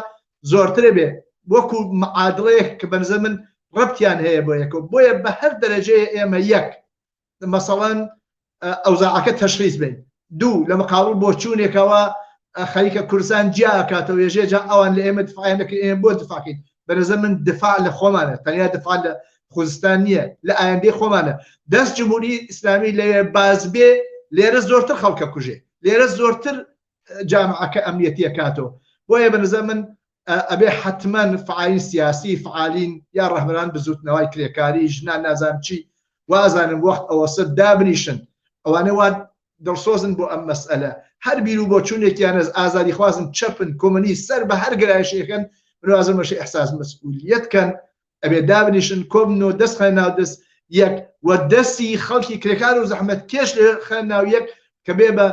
زۆرترە بێ وەکو معادڵەیەک کە بەنزە من ڕەبتیان هەیە بۆ یەکەوە بۆیە بە هەر دەرەجەیە ئێمە یەک مەسەڵەن ئەوزاعەکە تەشخیص بین دوو لە مقابڵ بۆ چوونێکەوە خەریکە کوردستان جیاکاتەوە ێژێجا ئەوان لە ئێمە دفاعیان دەکەین ئێمە بۆ دفاعکەین بەنظر من دفاع لە خۆمانە تەنیا دفاع لە خوزستان نییە لە ئایندەی خۆمانە دەست جمهوری ئیسلامی لێ باز بێ لێرە زۆرتر خەڵکە کوژێ لێرە زۆرتر جامعەکە ئەمنیەتیە کاتەوە بۆیە بەنظر من ئەبێ حتمما فعالین سیاسی فعالین یا ڕەهبەران بزوتنەوەی کرێکاری ژنان نازانم چی وازانم وەخت ئەوە سەر دابنیشن ئەوانە وا دڵسۆزن بۆ ئەم مەسئلە هەر بیر و بۆ چوونێکیان ئازادی خوازن چەپن کۆمەنی سەر بە هەر گرایشێکن منوازمەشی ئەحساس مەسئولیەتکەن ئەبێ دابنیشن کۆبنەوە دەست خە ناو دەست یەک و دەستی خەڵکی کرێکار و زەحمەت کێش لێ خە ناو یەک کە بێ بە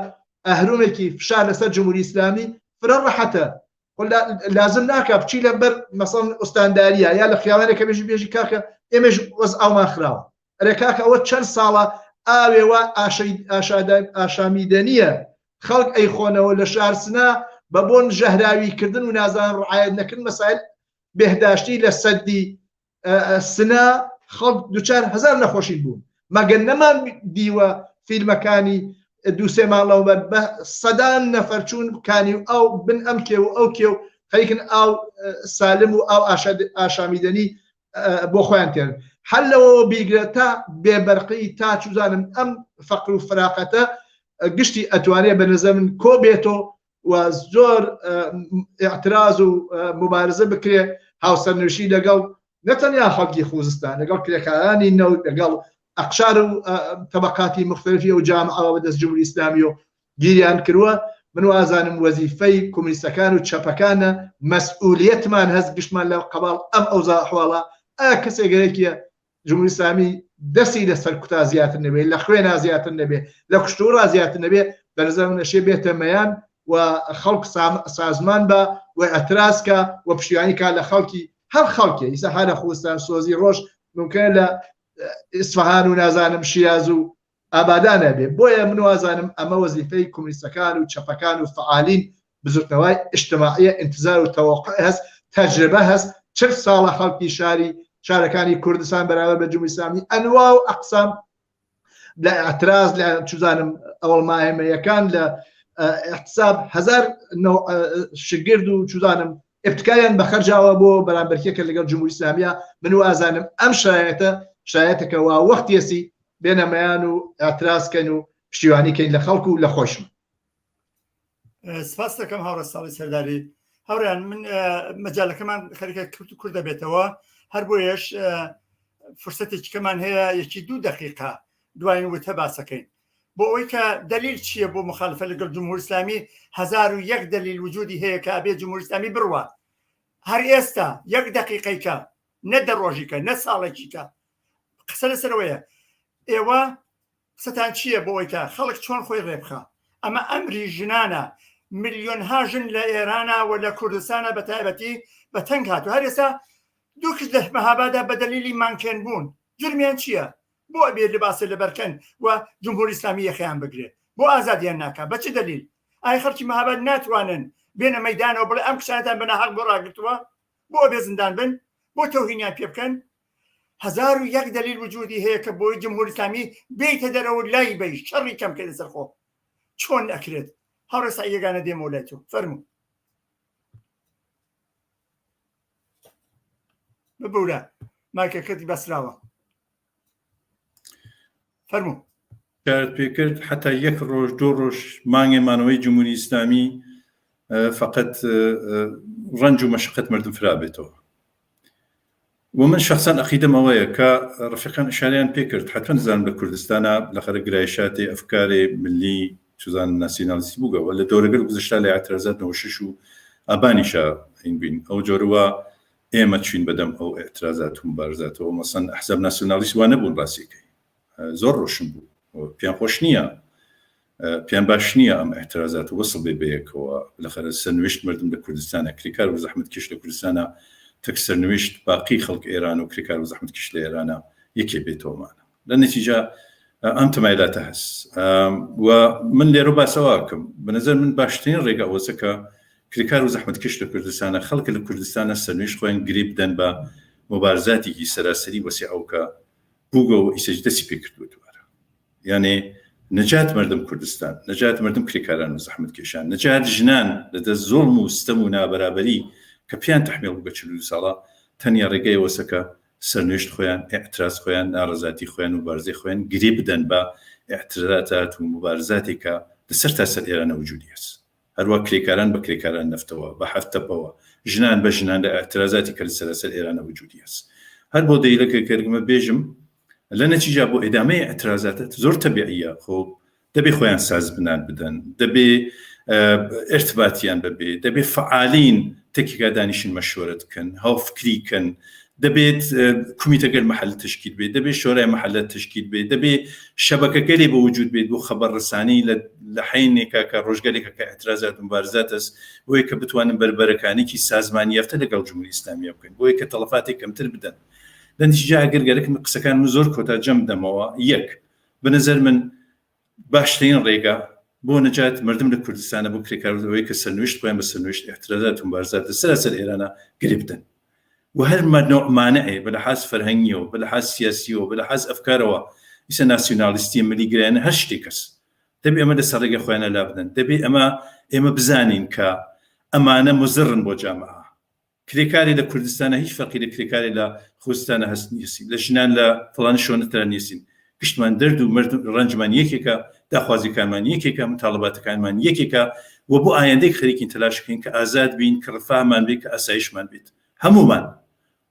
ئەهرومێکی فشار لەسەر جمهوری ئیسلامی فرە ڕەحەتە لازم ناکە بچی لە بەر مەسەڵەن ئوستانداریە یا لە خیاوانێکە بێژی کاکە ئێمەش وەز ئاومان خراوە ئەرێ کاکە ئەوە چەند ساڵە ئاوێوە ئاشامیدەنیە خەڵک ئەی خۆنەوە لە شارسنا بە بۆن ژەهراویکردن و نازان ڕعایەت نەکردن مەسائل بێهداشتی لە سەدی سنا خەڵک دوچار هەزار نەخۆشی بوون مەگەن نەمان دیوە فیلمەکانی دووسێ ماڵەوە بە سەدان نەفەر چوون بکانی و ئەو بن ئەم کێ و ئەو کێ و خەریکن ئاو سالم و ئاو ئاشامیدەنی بۆ خۆیان تێن هەر لەوە بیگرە تا بێبەرقی تا چوزانم ئەم فەقر و فراقەتە گشتی ئەتوانێ بەنظر من کۆ بێتەوە و زۆر ئاعتراز و مبارزە بکرێ هاوسەرنوشی لەگەڵ نەتەنیا خەڵکی خوزستان لەگەڵ کرێکارانی نەوت لەگەڵ ئەقشار و تەبەقاتی مختلفی و جامعەوە بەدەست جمهوری ئیسلامی و گیریان کردووە من وازانم وەزیفەی کۆمونیستەکان و چەپەکانە مەسئولیەتمان هەست گشتمان لە قەباڵ ئەم ئەوزا ئەحواڵە ئایا کەسێک گەرەکیە جمهوری اسلامی دەستی لەسەر کوتا زیاتر نەبێت لە خوێنا زیاتر نەبێت لە کوشتوڕا زیاتر نەبێت بەنظر من ئەشێ بێتە مەیان و خەڵک سازمان بە و ئەتراسکە و پشتیوانی کا لە خەڵکی هەر خەڵکی ئیسا هەرە خوستان سۆزی ڕۆژ ممکن لە ئیسفەهان و نازانم شیراز و ئابادان نەبێ بۆیە من وازانم ئەمە وەزیفەی کۆمونیستەکان و چەپەکان و فعالین بزوتنەوەی ئیجتیماعیە ئینتزار و تەوەقع هەست تەجربە هەست 40 ساڵە خەڵکی شارەکانی کوردستان بەراورد بە جمهوری اسلامی ئەنوا و ئەقسام لە ئەتراز لە چوزانم ئەوڵ ماهێمەیەکان لە احتساب 1000 شگرد و چوزانم ابتکاریان بەخەرجاوە بۆ بەرامبەرکێکە لەگەڵ جمهوری اسلامیە من وازانم ئەم شایەتەکەەوە وەختیەسی بێنەمەیان و ئاعترازکەن و پشتیوانیکەین لە خەڵکو و لە خۆشم. سپاس دەکەم هاوڕە ساڵی سەرداری هاوڕیان من مەجالەکەمان خەریکە کورد و کورد دەبێتەوە هەر بۆیەش فرسەتێکی کەمان هەیە 1-2 دقیقە دوایین وتە باسەکەین بۆ ئەوەی کە دلیل چییە بۆ مخالفە لەگەڵ جمهوری اسلامی 1001 دلیل وجودی هەیە کە ئەبێ جمهوری اسلامی بڕوە هەر ئێستا 1 دقیقەیکە نە دەڕۆژیکە نە ساڵێکیکە قسە لەسەرەوەیە ئێوە قسەتان چییە بۆ ئەوەی کە خەڵک چۆن خۆی ڕێبخە ئەمە ئەمری ژنانە ملیۆنها ژن لە ئێرانە و لە کوردستانە بە تایبەتی بە تەنگ هاتوو هەر ئێستا دوو کەس لە مەهابادا بە دەلیلی مانکێن بوون جرمیان چییە بۆ ئەبێ لەباسێ لەبەرکەن و جمهوری اسلامی یەخیان بگرێت بۆ ئازادیان ناکات بە چ دلیل ئای خەڵکی مەهاباد ناتوانن بێنە مەیدانەوە بڵێ ئەم کشانتان بەناحەق بۆ ڕاگرتووە بۆ ئەبێ زیندان بن بۆ تەوهینیان پێ بکەن 1001 دلیل وجودی هەیە کە بۆی جمهوری اسلامی بێتە دەرەوە لای بەی شەڕی کەم کە لەسەر خۆ چۆن ئەکرێت هەڕێستا یەگانە دێمە لای تۆ فەرموو ببوورە مایکەکەتی بەسراوە فەرموو کارت پێکرد حتا 1 ڕۆژ 2 ڕۆژ مانگێمانەوەی جمهوری اسلامی فقط ڕنج و مەشقەت مردم فرابێتەوە ومن شخصا ئەقیدەم ئەوەیە کە ڕفیقان ئشاریان پێکرد حتما نزانم لە کوردستانە لەخەرە گرایشاتی ئەفکارێ ملی چوزان ناسیۆنالیستی بووگەوە لە دەورەگەر گزشتا لە ئاعترازات 96 و ئابانیشە هینبین ئەو جۆرەوە ئێمە چوین بەدەم ئەو ئاعترازات و مبارزاتەوە مەسەن ئەحزاب ناسیۆنالیست وانە بوون ڕاستیەکەی زۆر ڕۆشن بوو پیان خۆش نییە پیان باش نییە ئەم ئاعترازات و وەسڵ بێ بەیەکەوە لەخەرە سەرنوشت مردم لە کوردستانە کریکار و زەحمەت کێش لە کوردستانە تەک سەرنوشت باقی خەڵک ئێران و کریکار و زەحمەت کێش لە ئێرانە یەکێ بێتەوەمانە لە نەتیجە ئەم تەمایلاتە هەست و من لێرە باسەواکەم بەنظر من باشترین ڕێگە ئەوەسە کە کریکار و زەحمەت کێش لە کوردستانە خەڵکە لە کوردستانە سەرنوشت خۆیان گری بدەن بە مبارزاتێکی سەراسەری وەسی ئەوکە بووگەوە ئیسەج دەستی پێکردووەوارە یعنی نەجات مردم کوردستان نەجات مردم کریکاران و زەحمەت کێشان نەجات ژنان لەدەست زۆڵم و ستەم و نابەرابەری کە پیان تەحمیل بوو بە 42 ساڵە تەنیا ڕێگەی وەسەکە سەرنوشت خۆیان ئاعتراز خۆیان ناڕەزاتی خۆیان و مبارزەی خۆیان گری بدەن بە ئاعترازات و مبارزاتی کە لەسەر تاسەر ئێرانە وجودی هەست هەروە کریکاران بە کریکاران نەفتەوە بە حەفتەپەوە ژنان بە ژنان لە ئاعترازاتی کە لەسەر ئێرانە وجودی هەست هەر بۆ دەیلەکە کەرگمە بێژم لە نەتیجا بۆ ئێدامەی ئاعترازاتت زۆر تەبیعیە خۆ دەبێ خۆیان ساز بنان بدەن دەبێ ارتباطیان بەبێ دەبێ فعالین تێکێکا دانیشن مەشورەت بکەن هاوفکریکەن دەبێت کومیتەگەر محل تشکیل بێت دەبێت شۆرای محلات تشکیل بێت دەبێت شەبەکەگەری بە وجود بێت بۆ خەبەر ڕسانی لە حینێکە کە ڕۆژگەرێکە کە ئاعترازات و مبارزات هەست بۆیە کە بتوانن بەربەرەکانێکی سازمانی یافتە لەگەڵ جمهوری ئیسلامی بکەن بۆیە کە تەڵەفاتی کەمتر بدەن لە نتیجە ئەگەرگەرێکم قسەکان زۆر کۆتا جەم دەمەوە یەک بەنظر من باشترین ڕێگە بۆ نەجات مردم لە کوردستانە بۆ کریکارەوەی کە سەرنوشت بۆیان بە سەرنوشت ئاعترازات و مبارزات لەسەر ئێرانە گری بدەن و هەر مانعێ بە لەحاز فەرهەنگیەوە بە لەحاز سیاسیەوە بە لەحاز ئەفکارەوە ئیسە ناسیۆنالیستی ملیگرایانە هەر شتێک کەس دەبێ ئەمە لەسەر ڕێگە خۆیانە لا بدەن دەبێ ئێمە بزانین کە ئەمانە مزڕن بۆ جامعە کریکاری لە کوردستانە هیچ فەرقی لە کریکاری لە خۆستانە هەست نیسین لە ژنان لە فڵان شوێنترا نیسین گشتمان دەرد و ڕەنجمان یەکێکە داخوازیەکانمان یەکێکە متاڵباتەکانمان یەکێکە و بۆ ئایندەی خەریکین تەلاشکەین کە ئازاد بین کە ڕفامان بێت کە ئاسایشمان بێت هەمومان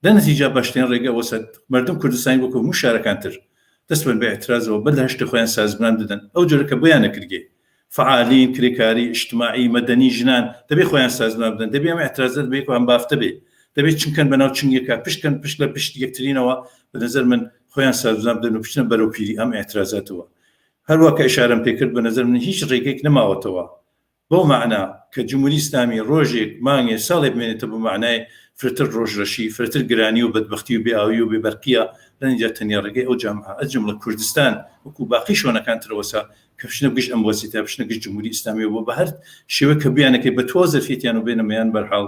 لە نەتیجە باشترین ڕێگە وەسەد مردم کوردستانی وەکو هەموو شارەکانتر دەست بن بە ئاعترازەوە بە لە هەشتە خۆیان سازمان بدەن ئەو جۆرەکە بۆیان نەکردێ فعالین کریکاری اجتماعی مەدەنی ژنان دەبێ خۆیان سازمان بدەن دەبێ ئەمە ئاعترازات بێت و هەم بافتە بێ دەبێت چنکەن بەناو چنگێکە پشت لە پشت یەکترینەوە بەنظر من خۆیان سازان بدەن و بچنە بەرەو پیری ئەم ئێترازاتەوە هەروە کە ئشارەم پێکرد بە نەزەر من هیچ ڕێگەیەک نەماوەتەوە بۆ معنە کە جمهوری ئیسلامی ڕۆژێک مانگێ ساڵێ بمێنێتە بۆ معنای فرتر ڕۆژڕەشی فرتر گرانی و بەدبختی و بێئاوی و بێبەرقیە لەنجا تەنیا ڕێگەی ئەو جامعە ئەجم لە کوردستان وەکو باقی شوێنەکان ترەوەسا کە بچنە گشت ئەم وەسیتە بچنە گشت جمهوری ئیسلامی و بە هەر شێوە کە بیانەکەی بە تۆ زەرفێتیان و بێنەمەیان بەرحاڵ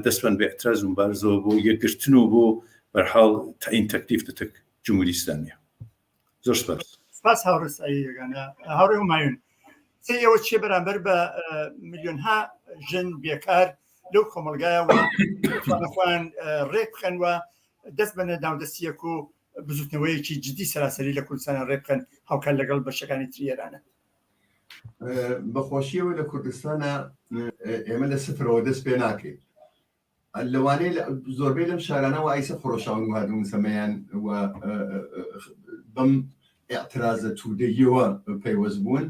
دەستبەن بە ئێتراز و مبارزەوە بۆ یەکگرتن و بۆ بەرحاڵ تعیین تەکلیف دەتەک جمهوری ئیسلامیە زۆر سپاس هاوڕێستایی یەکانە هاوڕێ هومایون سێ ئێوە چێ بەرامبەر بە میلیۆنها ژن بێکار لەو کۆمەلگایەوە خۆیان ڕێک بخەنوە دەست بە نەداودەستیەک و بزوتنەوەیەکی جدی سەراسەری لە کوردستانە ڕێ بکەن هاوکار لەگەڵ بەشەکانی تریێرانە بەخۆشیەوە لە کوردستانە ئێمە لە سفرەوە دەست پێ ناکەین لەوانەیە زۆربەی لەم شارانەوە ئایسە خۆشاون و هاتوون سەمەیان بەم اعتراضە توودەیەوە پەیوەست بوون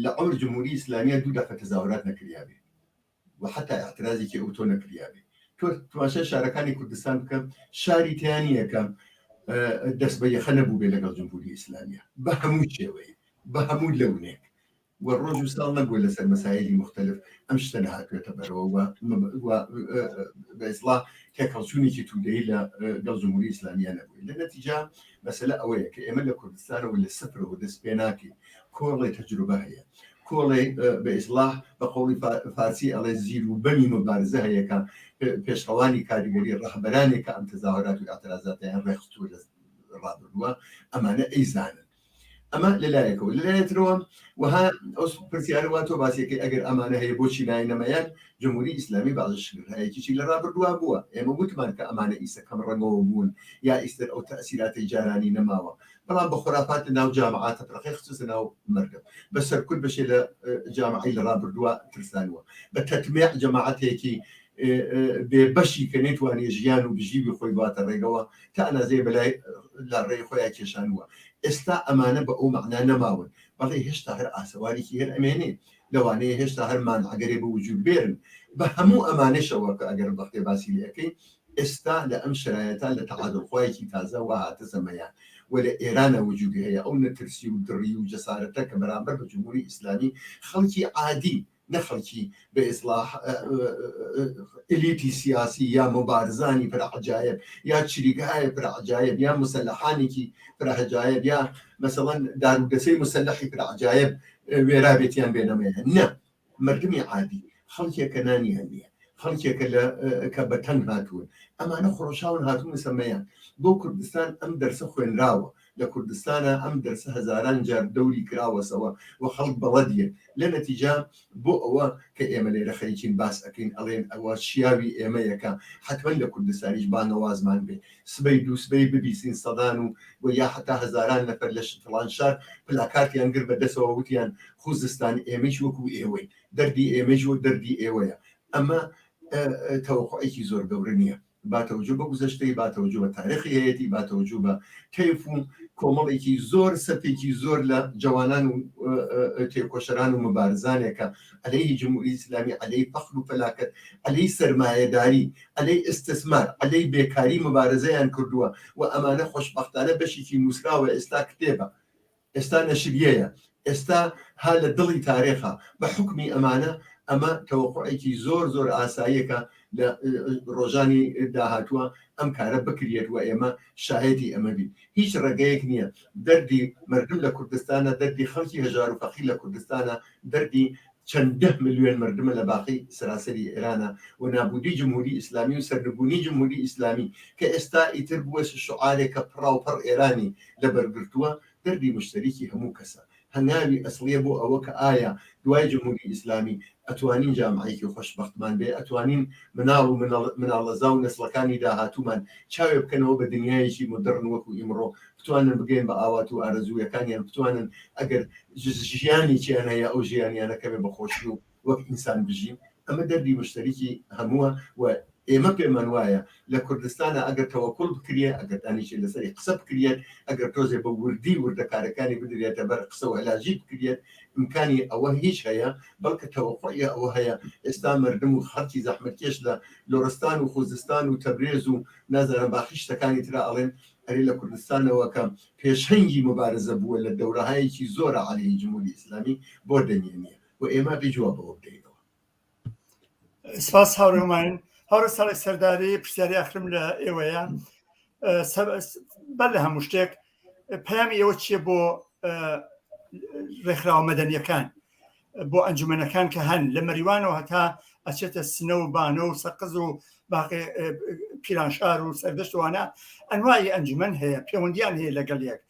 لە عمر جمهوری ئیسلامیە 2 دەفە تەزاورات نەکریابێ و حتا اعتراضێکی ئەوتۆ نەکریابێ تۆ توانشە شارەکانی کوردستان بکەم شاری تیانیەکەم دەست بە یەخە نەبوو بێ لەگەڵ جمهوری ئیسلامیە بە هەموو شێوەیە بە هەموو لەونێک وەڕۆژ و ساڵ نەبووە لەسەر مەسایلی مختلف ئەم شتە نەهاتوێتە بەرەوە بە ئیسڵاح تێکەڵچوونێکی توودەیی لەگەڵ جمهوری ئیسلامیە نەبووی لە نەتیجا مەسەلە ئەوەیە کە ئێمە لە کوردستانەوە لە سفرەوە دەست پێ ناکەین کۆڵی تەجروبە هەیە کۆڵی بە ئیسڵاح بە قوڵی فارسی ئەڵێ زیر و بەمی مبارزە هەیەکە پێشڕەوانی کاریگەری ڕەهبەرانێکە ئەم تەزاورات و ئاعتراضاتیان ڕێخستووە لە ڕابردووە ئەمانە ئەیزانن ئەمە لەلایەکەوە لەلایەترەوە وها ئەو پرسیارەوە تۆ باسیەکەی ئەگەر ئەمانە هەیە بۆچی ناینەمەیان جمهوری ئیسلامی بازشهەیەکیی لە ڕابردووە بووە ئێمە وتمان کە ئەمانە ئیسە کەم ڕەنگەوە بوون یا ئیستر ئەو تەسیراتی جارانی نەماوە بەڵام بە خۆراپات ناو جامعاتە پرەخی خصوص ناو مردم بە سەرکورد بەشێ لە جامعی لە ڕابردووە ترسانوە بە تەتمیع جەماعەتێکی بێبەشی کە نێتوانێ ژیان و بژیوی خۆی باتە ڕێگەوە تا ئەنازێ بەلای لە ڕێی خۆیان کێشانوە ئێستا ئەمانە بە ئەو معنە نەماون بەڵێ هێشتا هەر ئاسەوارێکی هەر ئەمێنێ لەوانەیە هێشتا هەرمان ئەگەرێ بە وجود بێرن بە هەموو ئەمانەشەوە کە ئەگەر بەختێ باسی لەکەی ئێستا لە ئەم شرایەتە لە تەعادڵخوایەکی تازە و هاتە سەمەیان وەلە ئێرانە وجودی هەیە ئەو نەترسی و دڕی و جەسارەتە کە بەرامبەر بە جمهوری ئیسلامی خەڵکی عادی نەخەڵکی بە ئیسڵاح ئلیتی سیاسی یا مبارزانی پرعجایب یا چریکایە پرعجایب یا مسلحانێکی پرعجایب یا مەسەڵەن دارودەسەی مسلحی پرعجایب وێرابێتیان بێنەمەیە نە مردمی عادی خەڵکێکە نانی هەمیە خەڵکێکە کە بە تەنگ هاتوون ئەمانە خۆشاون هاتوون سەمەیان بۆ کوردستان ئەم دەرسە خوێنراوە لە کوردستانە ئەم دەرسە هەزاران جار دەوری کراوەسەوە و خەڵک بەڵەدیە لە نەتیجا بۆ ئەوە کە ئێمە لێرە خەریکین باس ئەەکەین ئەڵێن ئەوە شیاوی ئێمە یەکە حتمما لە کوردستانیش بانەوازمان بێ سبەی دووسبەی ببیسین سەدان و یا حتا هەزاران نەفەر لە فڵان شار پلاکارتیان گر بەدەستەوە وتیان خوزستان ئێمەش وەکو ئێوەی دەردی ئێمەش و دەردی ئێوەیە ئەمە تەوەقعێکی زۆر گەورە نییە باتەوجو بە گوزەشتەی باتەوجو بە تاریخی هەیەتی باتەوجو بە کەیف و کۆمەڵێکی زۆر سەپێکی زۆر لە جوانان و تێکۆشەران و مبارزانێکە ئەلەی جمهوری ئیسلامی ئەلەی فەخر و فەلاکەت ئەلەی سەرمایەداری ئەلەی ئستثمار ئەلەی بێکاری مبارزەیان کردووە و ئەمانە خۆشبەختانە بەشێکی نووسراوە ئێستا کتێبە ئێستا نەشریەیە ئێستا ها لە دڵی تاریخە بە حکمی ئەمانە ئەمە تەوەقعێکی زۆر زۆر ئاساییەکە لە ڕۆژانی داهاتووە ئەم کارە بکرێت و ئێمە شاهێتی ئەمە بین هیچ ڕێگەیەک نییە دەردی مردم لە کوردستانە دەردی خەڵکی هەژار و فەقیر لە کوردستانە دەردی چەند 10 ملیۆن مردمە لە باقی سراسەری ئێرانە و نابودی جمهوری ئیسلامی و سەرنگونی جمهوری ئیسلامی کە ئێستا ئیتر بووە شعارێکە پڕاوپەڕ ئێرانی لە بەرگرتووە دەردی مشتەریکی هەموو کەسە هەنگاوی ئەسڵیە بۆ ئەوە کە ئایا دوای جمهوری ئیسلامی ئەتوانین جامعەیەکی خۆشبەختمان بێ ئەتوانین مناڵ و مناڵەزا و نسلەکانی داهاتوومان چاوێ بکەنەوە بە دنیایەکی مدرن وەکو ئیمڕۆ بتوانن بگەین بە ئاوات و ئارەزوویەکانیان بتوانن ئەگەر ژیانی چیان هەیە ئەو ژیانیانەکە بێ بەخۆشی و وەک ئینسان بژین ئەمە دەردی مشتەریکی هەمووە و ئێمە پێمان وایە لە کوردستانە ئەگەر تەوەکوڵ بکرێ ئەگەر دانیشێ لەسەری قسە بکرێت ئەگەر تۆزێ بە وردی وردەکارەکانی بدرێتە بەر قسە و هەلاژی بکرێت امکانی ئەوە هیچ هەیە بەڵکە تەوەقعی ئەوە هەیە ئێستا مردم و خەڵکی زەحمەتکێش لە لۆرستان و خوزستان و تەبرێز و نازانم باقی شتەکانی ترا ئەڵێن ئەرێ لە کوردستانەوە کە پێشەنگی مبارزە بووە لە دەورەهایەکی زۆرە عەلەیهی جمهوری ئیسلامی بۆ دەنێنیە و ئێمە بێجوابەوە بدەینەوە. سپاس هاوڕێمان هەورە ساڵی سەرداری پرسیاری ئاخرم لە ئێوەیە بەر لە هەموو شتێک پەیامی ئێوە چییە بۆ ڕێکخراوە مەدەنیەکان بۆ ئەنجومەنەکان کە هەن لە مەریوانەوە هەتا ئەچێتە سنە و بانە و سەقز و باقی پیرانشار و سەردەشتوانە ئەنوای ئەنجومەن هەیە پەیوەندیان هەیە لەگەڵ یەک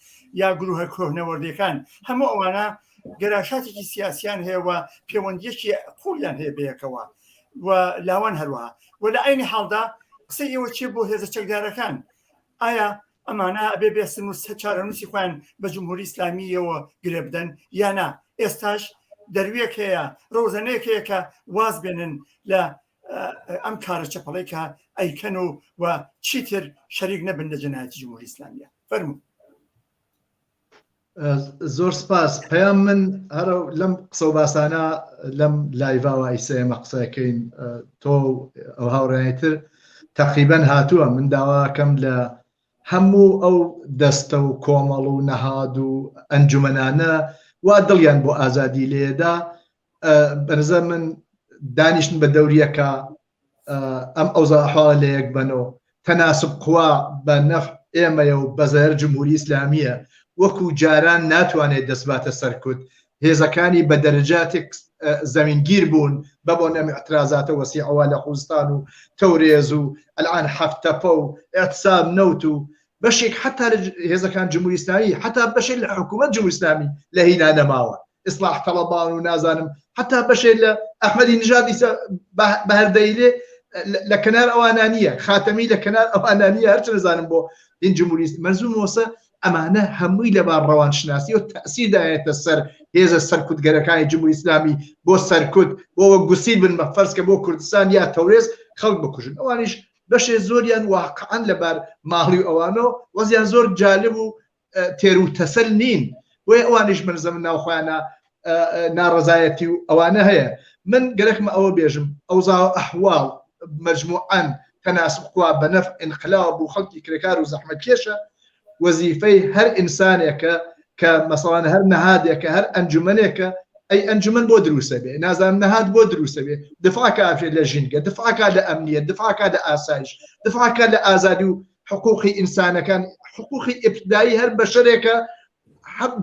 یا گروهە کۆهنەوەردەکان هەموو ئەوانە گەراشاتێکی سیاسیان هەیە و پەیوەندیەکی قوڵیان هەیە بەیەکەوە و لاوان هەروەها و لە عینی حاڵدا قسەی ئێوە چیە بۆ هێزە چەکدارەکان ئایا ئەمانە ئەبێ بێسن و چارەنووسی خۆیان بە جمهوری ئیسلامیەوە گرێ بدەن یانە ئێستاش دەرویەک هەیە ڕۆزانەیەک هەیە کە واز بێنن لە ئەم کارە چەپەڵەی کە ئەیکەن و چیتر شەریک نەبن لە جەنایەتی جمهوری ئیسلامیە فەرموو. زۆر سپاس پەیام من هەرە لەم قسە و باسانە لەم لایڤاوە ئیسەیەمە قسەکەین تۆ ئەو هاوڕێنێتر تقریبەن هاتووە من داواکەم لە هەموو ئەو دەستە و کۆمەڵ و نەهاد و ئەنجومەنانە وا دڵیان بۆ ئازادی لێدا بەنظر من دانیشتن بە دەوریەکە ئەم ئەوزا حواڵە لە یەک بنەوە تەناسب قوا بە نەفع ئێمەیە و بەزەر جمهوری ئیسلامیە وەکو جاران ناتوانێت دەستباتە سەرکوت هێزەکانی بە دەرەجاتێک زەمینگیر بوون بەبۆ نەمی ئەترازاتە وەسیعەوە لە خوزستان و تەورێز و ئەلعان حەفتەپە و ئێعتساب نەوت و بەشێک حتا هێزەکان جمهوری ئیسلامی حتا بەشێک لە حکوومەت جمهوری ئیسلامی لە هینا نەماوە ئیسلاح تەڵەبان و نازانم حتا بەشێک لە ئەحمەدی نژادی بەهەردەیلێ لە کەنار ئەوانانیە خاتەمی لە کەنار ئەوانانیە هەرچ نەزانم بۆ هین جمهوری مەرزوم وەسە ئەمانە هەمووی لەبار ڕەوانشناسی و تەسیردایەتە سەر هێزە سەرکوتگەرەکانی جمهوری ئیسلامی بۆ سەرکوت بۆ گوسیل بن بە فەرزکە بۆ کوردستان یا تەورێز خەڵک بکوژن ئەوانیش بەشێ زۆریان واقعەن لەبار ماڵی ئەوانەوە وەزیان زۆر جالب و تێر و تەسەل نین بۆیە ئەوانیش منزەم ناوخۆیانە ناڕەزایەتی و ئەوانە هەیە من گەرەکمە ئەوە بێژم ئەوزا ئەحواڵ مەجموعەن تەناسب خوا بە نەفع ئینقلاب و خەڵکی کرێکار و زەحمەتکێشە وەزیفەی هەر ئینسانێکە کە مەسەڵەن هەر نەهادێکە هەر ئەنجومەنێکە ئەی ئەنجومەن بۆ دروستە بێ نازانم نەهاد بۆ دروستە بێ دفاعکە ئافرێت لە ژینگە دفاعکە لە ئەمنیەت دفاعکە لە ئاسایش دفاعکە لە ئازادی و حقوقی ئینسانەکان حقوقی ئیبتدایی هەر بەشەرێکە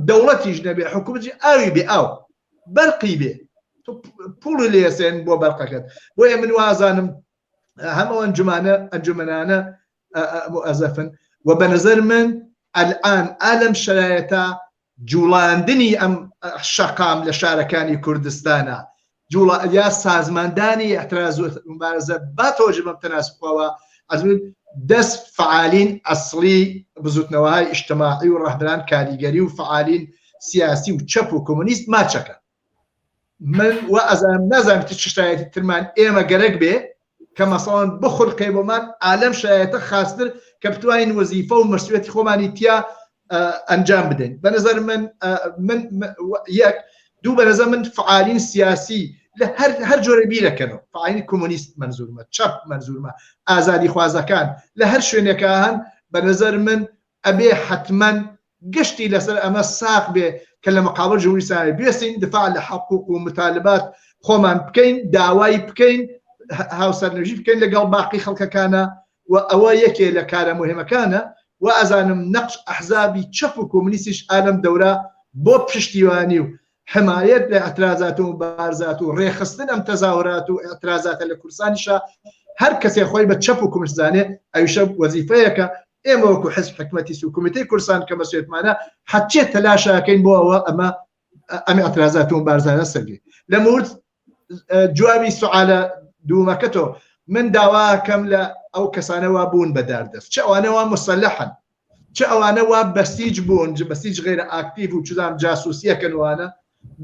دەوڵەتیش نەبێ حکومەتی ئاوی بێ ئاو بەرقی بێ پوڵی لێسێن بۆ بەرقەکەت بۆیە من وازانم هەمەوە ئەنجومەنانە مؤەزەفن و بەنظر من الآن ئالەم شرایەتە جوڵاندنی ئەم شەقام لە شارەکانی کوردستانە یا سازماندانی اعتراض و مبارزە با تۆژ بەم تەناسبەوە دەست فعالین ئەسڵی بزوتنەوەهای ئیجتیماعی و ڕەهبەران کاریگەری و فعالین سیاسی و چەپ و کۆمونیست ماچەکە من و ئەزانم نازانم چ شرایەتی ترمان ئێمە گەرەک بێ کە مەسەڵەن بخڵقێ بۆمان ئالەم شرایەتە خاستر کە بتوانین وەزیفە و مەسئولیەتی خۆمانی تیا ئەنجام بدەین بەنظر من یەک دوو بەنظر من فعالین سیاسی لە هەر جۆرە بیرەکەنەوە فعالین کۆمونیست منزورمە چەپ منزورمە ئازادی خوازەکان لە هەر شوێنێکە هەن بەنظر من ئەبێ حتمما گشتی لەسەر ئەمە ساق بێ کە لە مقابل جمهوری ئیسلامی بێسین دفاع لە حقوق و مطالبات خۆمان بکەین داوای بکەین هاوسەرنوێژی بکەین لەگەڵ باقی خەڵکەکانە و ئەوە یەکێ لە کارە مهمەکانە و ئەزانم نەقش ئەحزابی چەپ و کۆمونیستیش ئالەم دەورە بۆ پشتیوانی و حمایەت لە ئەترازات و مبارزات و ڕێخستن ئەم تەزاورات و ئەترازاتە لە کوردستانیشە هەر کەسێ خۆی بە چەپ و کۆمونیست زانێ ئەویشە وەزیفەیەکە ئێمە وەکو حزب حکومەتی و کۆمیتەی کوردستان کە مەسئولێتمانە حەچێت تەلاشەکەین بۆ ئەوە ئەمە ئەترازات و مبارزانە سەرگێ لە مورد جوابی سوالە دوومەکەتەوە من داواکەم لە ئەو کەسانەوە بوون بەداردەست چه ئەوانەوە مسلحن چه ئەوانەوە بەسیج بوون بەسیج غێرە ئاکتیڤ و چزام جاسوسیەکەنوانە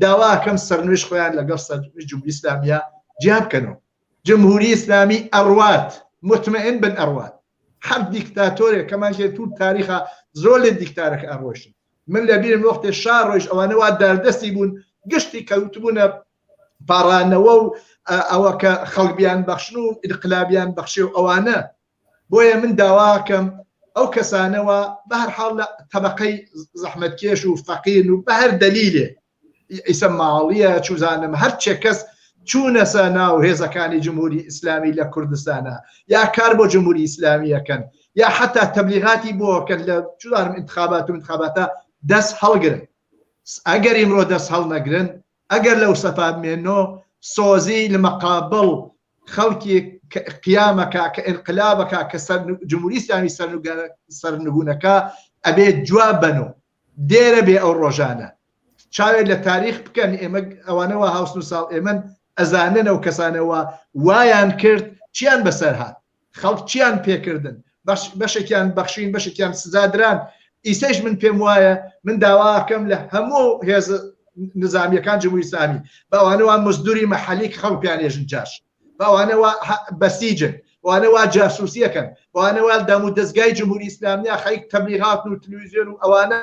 داواکەم سەرنوێژ خۆیان لەگەڵ سەرنوێژ جمهوری ئیسلامیە جیا بکەنەوە جمهوری ئیسلامی ئەڕوات مطمئن بن ئەڕوات هەر دیکتاتۆرێک کەمان تو تاریخە زۆر لە دیکتارەکە ئەڕۆشن من لەبیرم وەختێ شار ڕۆیش ئەوانەوە داردەستی بوون گشتی کەوتبوونە پاڕانەوە و ئەوە کە خەڵبیان بەخشن و ئینقلابیان بەخشێ و ئەوانە. بۆیە من داواکەم ئەو کەسانەوە بە هەر حاڵ لە تەبەقەی زەحمەتکێش و فەقیر و بە هەر دەلیلێ ئیسە ماڵیە چوزانم هەر چێ کەس چوونەسە ناو هێزەکانی جمهوری ئیسلامی لە کوردستانە یا کار بۆ جمهوری ئیسلامیەکەن یا حتا تەبلیغاتی بۆکەن لە چوزانم انتخابات و انتخاباتە دەست هەڵگرن. ئەگەر ئیمڕۆ دەست هەڵ نەگرن ئەگەر لەو سەفا بمێنۆ سۆزی لە مەقابڵ خەڵکی قیامەکە کە ئینقلابەکە کە جمهوری ئیسلامی سەرنگونەکە ئەبێت جواب بنۆ دێرە بێ ئەو ڕۆژانە چاوێت لە تاریخ بکەن. ئێمە ئەوانەوە هاوسن و ساڵ ئێمە ئەزانن ئەو کەسانەوە وایان کرد چیان بەسەر هات خەڵک چیان پێکردن بەشێکیان بەخشین بەشێکیان سزادران. ئیسەش من پێم وایە من داواکەم لە هەموو هێز نظامیەکان جمهوری ئیسلامی بەوانەوە مزدوری مەحەلی خەڵک پیانێژن جاش بەوانەوە بەسیجن بەوانەوە جاسوسیەکەن بەوانەوە دەم و دەستگای جمهوری ئیسلامیە خەیک تەبلیغات و تلویزیۆن و ئەوانە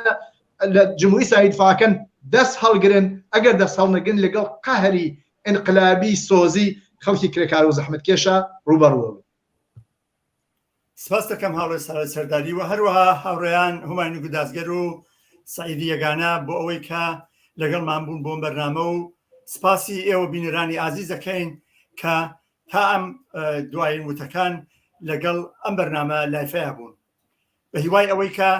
لە جمهوری ئیسلامی دفاعکەن دەست هەڵگرن. ئەگەر دەست هەڵنەگرن لەگەڵ قەهری ئینقلابی سۆزی خەڵکی کرێکار و زەحمەتکێشە ڕوبەڕوە. سپاس دەکەم هاوڵێ سەرداری و هەروەها هاوڕێیان هوماینی گودازگەر و سعیدی یەگانە بۆ ئەوەی کە لەگەڵمان بوون بۆم بەرنامە و سپاسی ئێوە بینەرانی ئازیز دەکەین کە تا ئەم دوایین وتەکان لەگەڵ ئەم بەرنامە لایفەیە بوون بە هیوای ئەوەی کە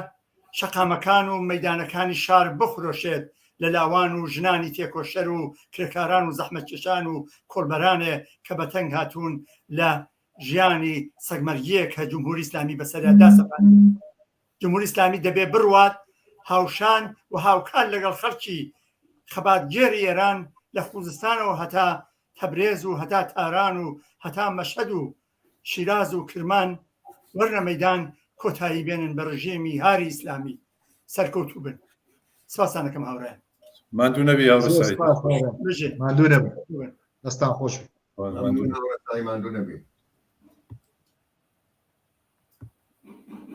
شەقامەکان و مەیدانەکانی شار بخرۆشێت لە لاوان و ژنانی تێکۆشەر و کرێکاران و زەحمەتکێشان و کۆڵبەرانێ کە بەتەنگ هاتوون لە ژیانی سەگمەرگیە کە جمهوری ئیسلامی بەسەردا سەپان. جمهوری ئیسلامی دەبێ بڕوات هاوشان و هاوکار لەگەڵ خەڵکی خەباتگێری ئێران لە خوزستانەوە هەتا تەبرێز و هەتا تاران و هەتا مەشهەد و شیراز و کرمان وەرنە مەیدان کۆتایی بێنن بە ڕژێمی هاری ئیسلامی سەرکەوتوو بن. سپاسان دەکەم هاوڕێ. ماندوو نەبی هاوڕێ سعید. ماندوو نەبی. دەستان خۆش. ماندوو نەبی.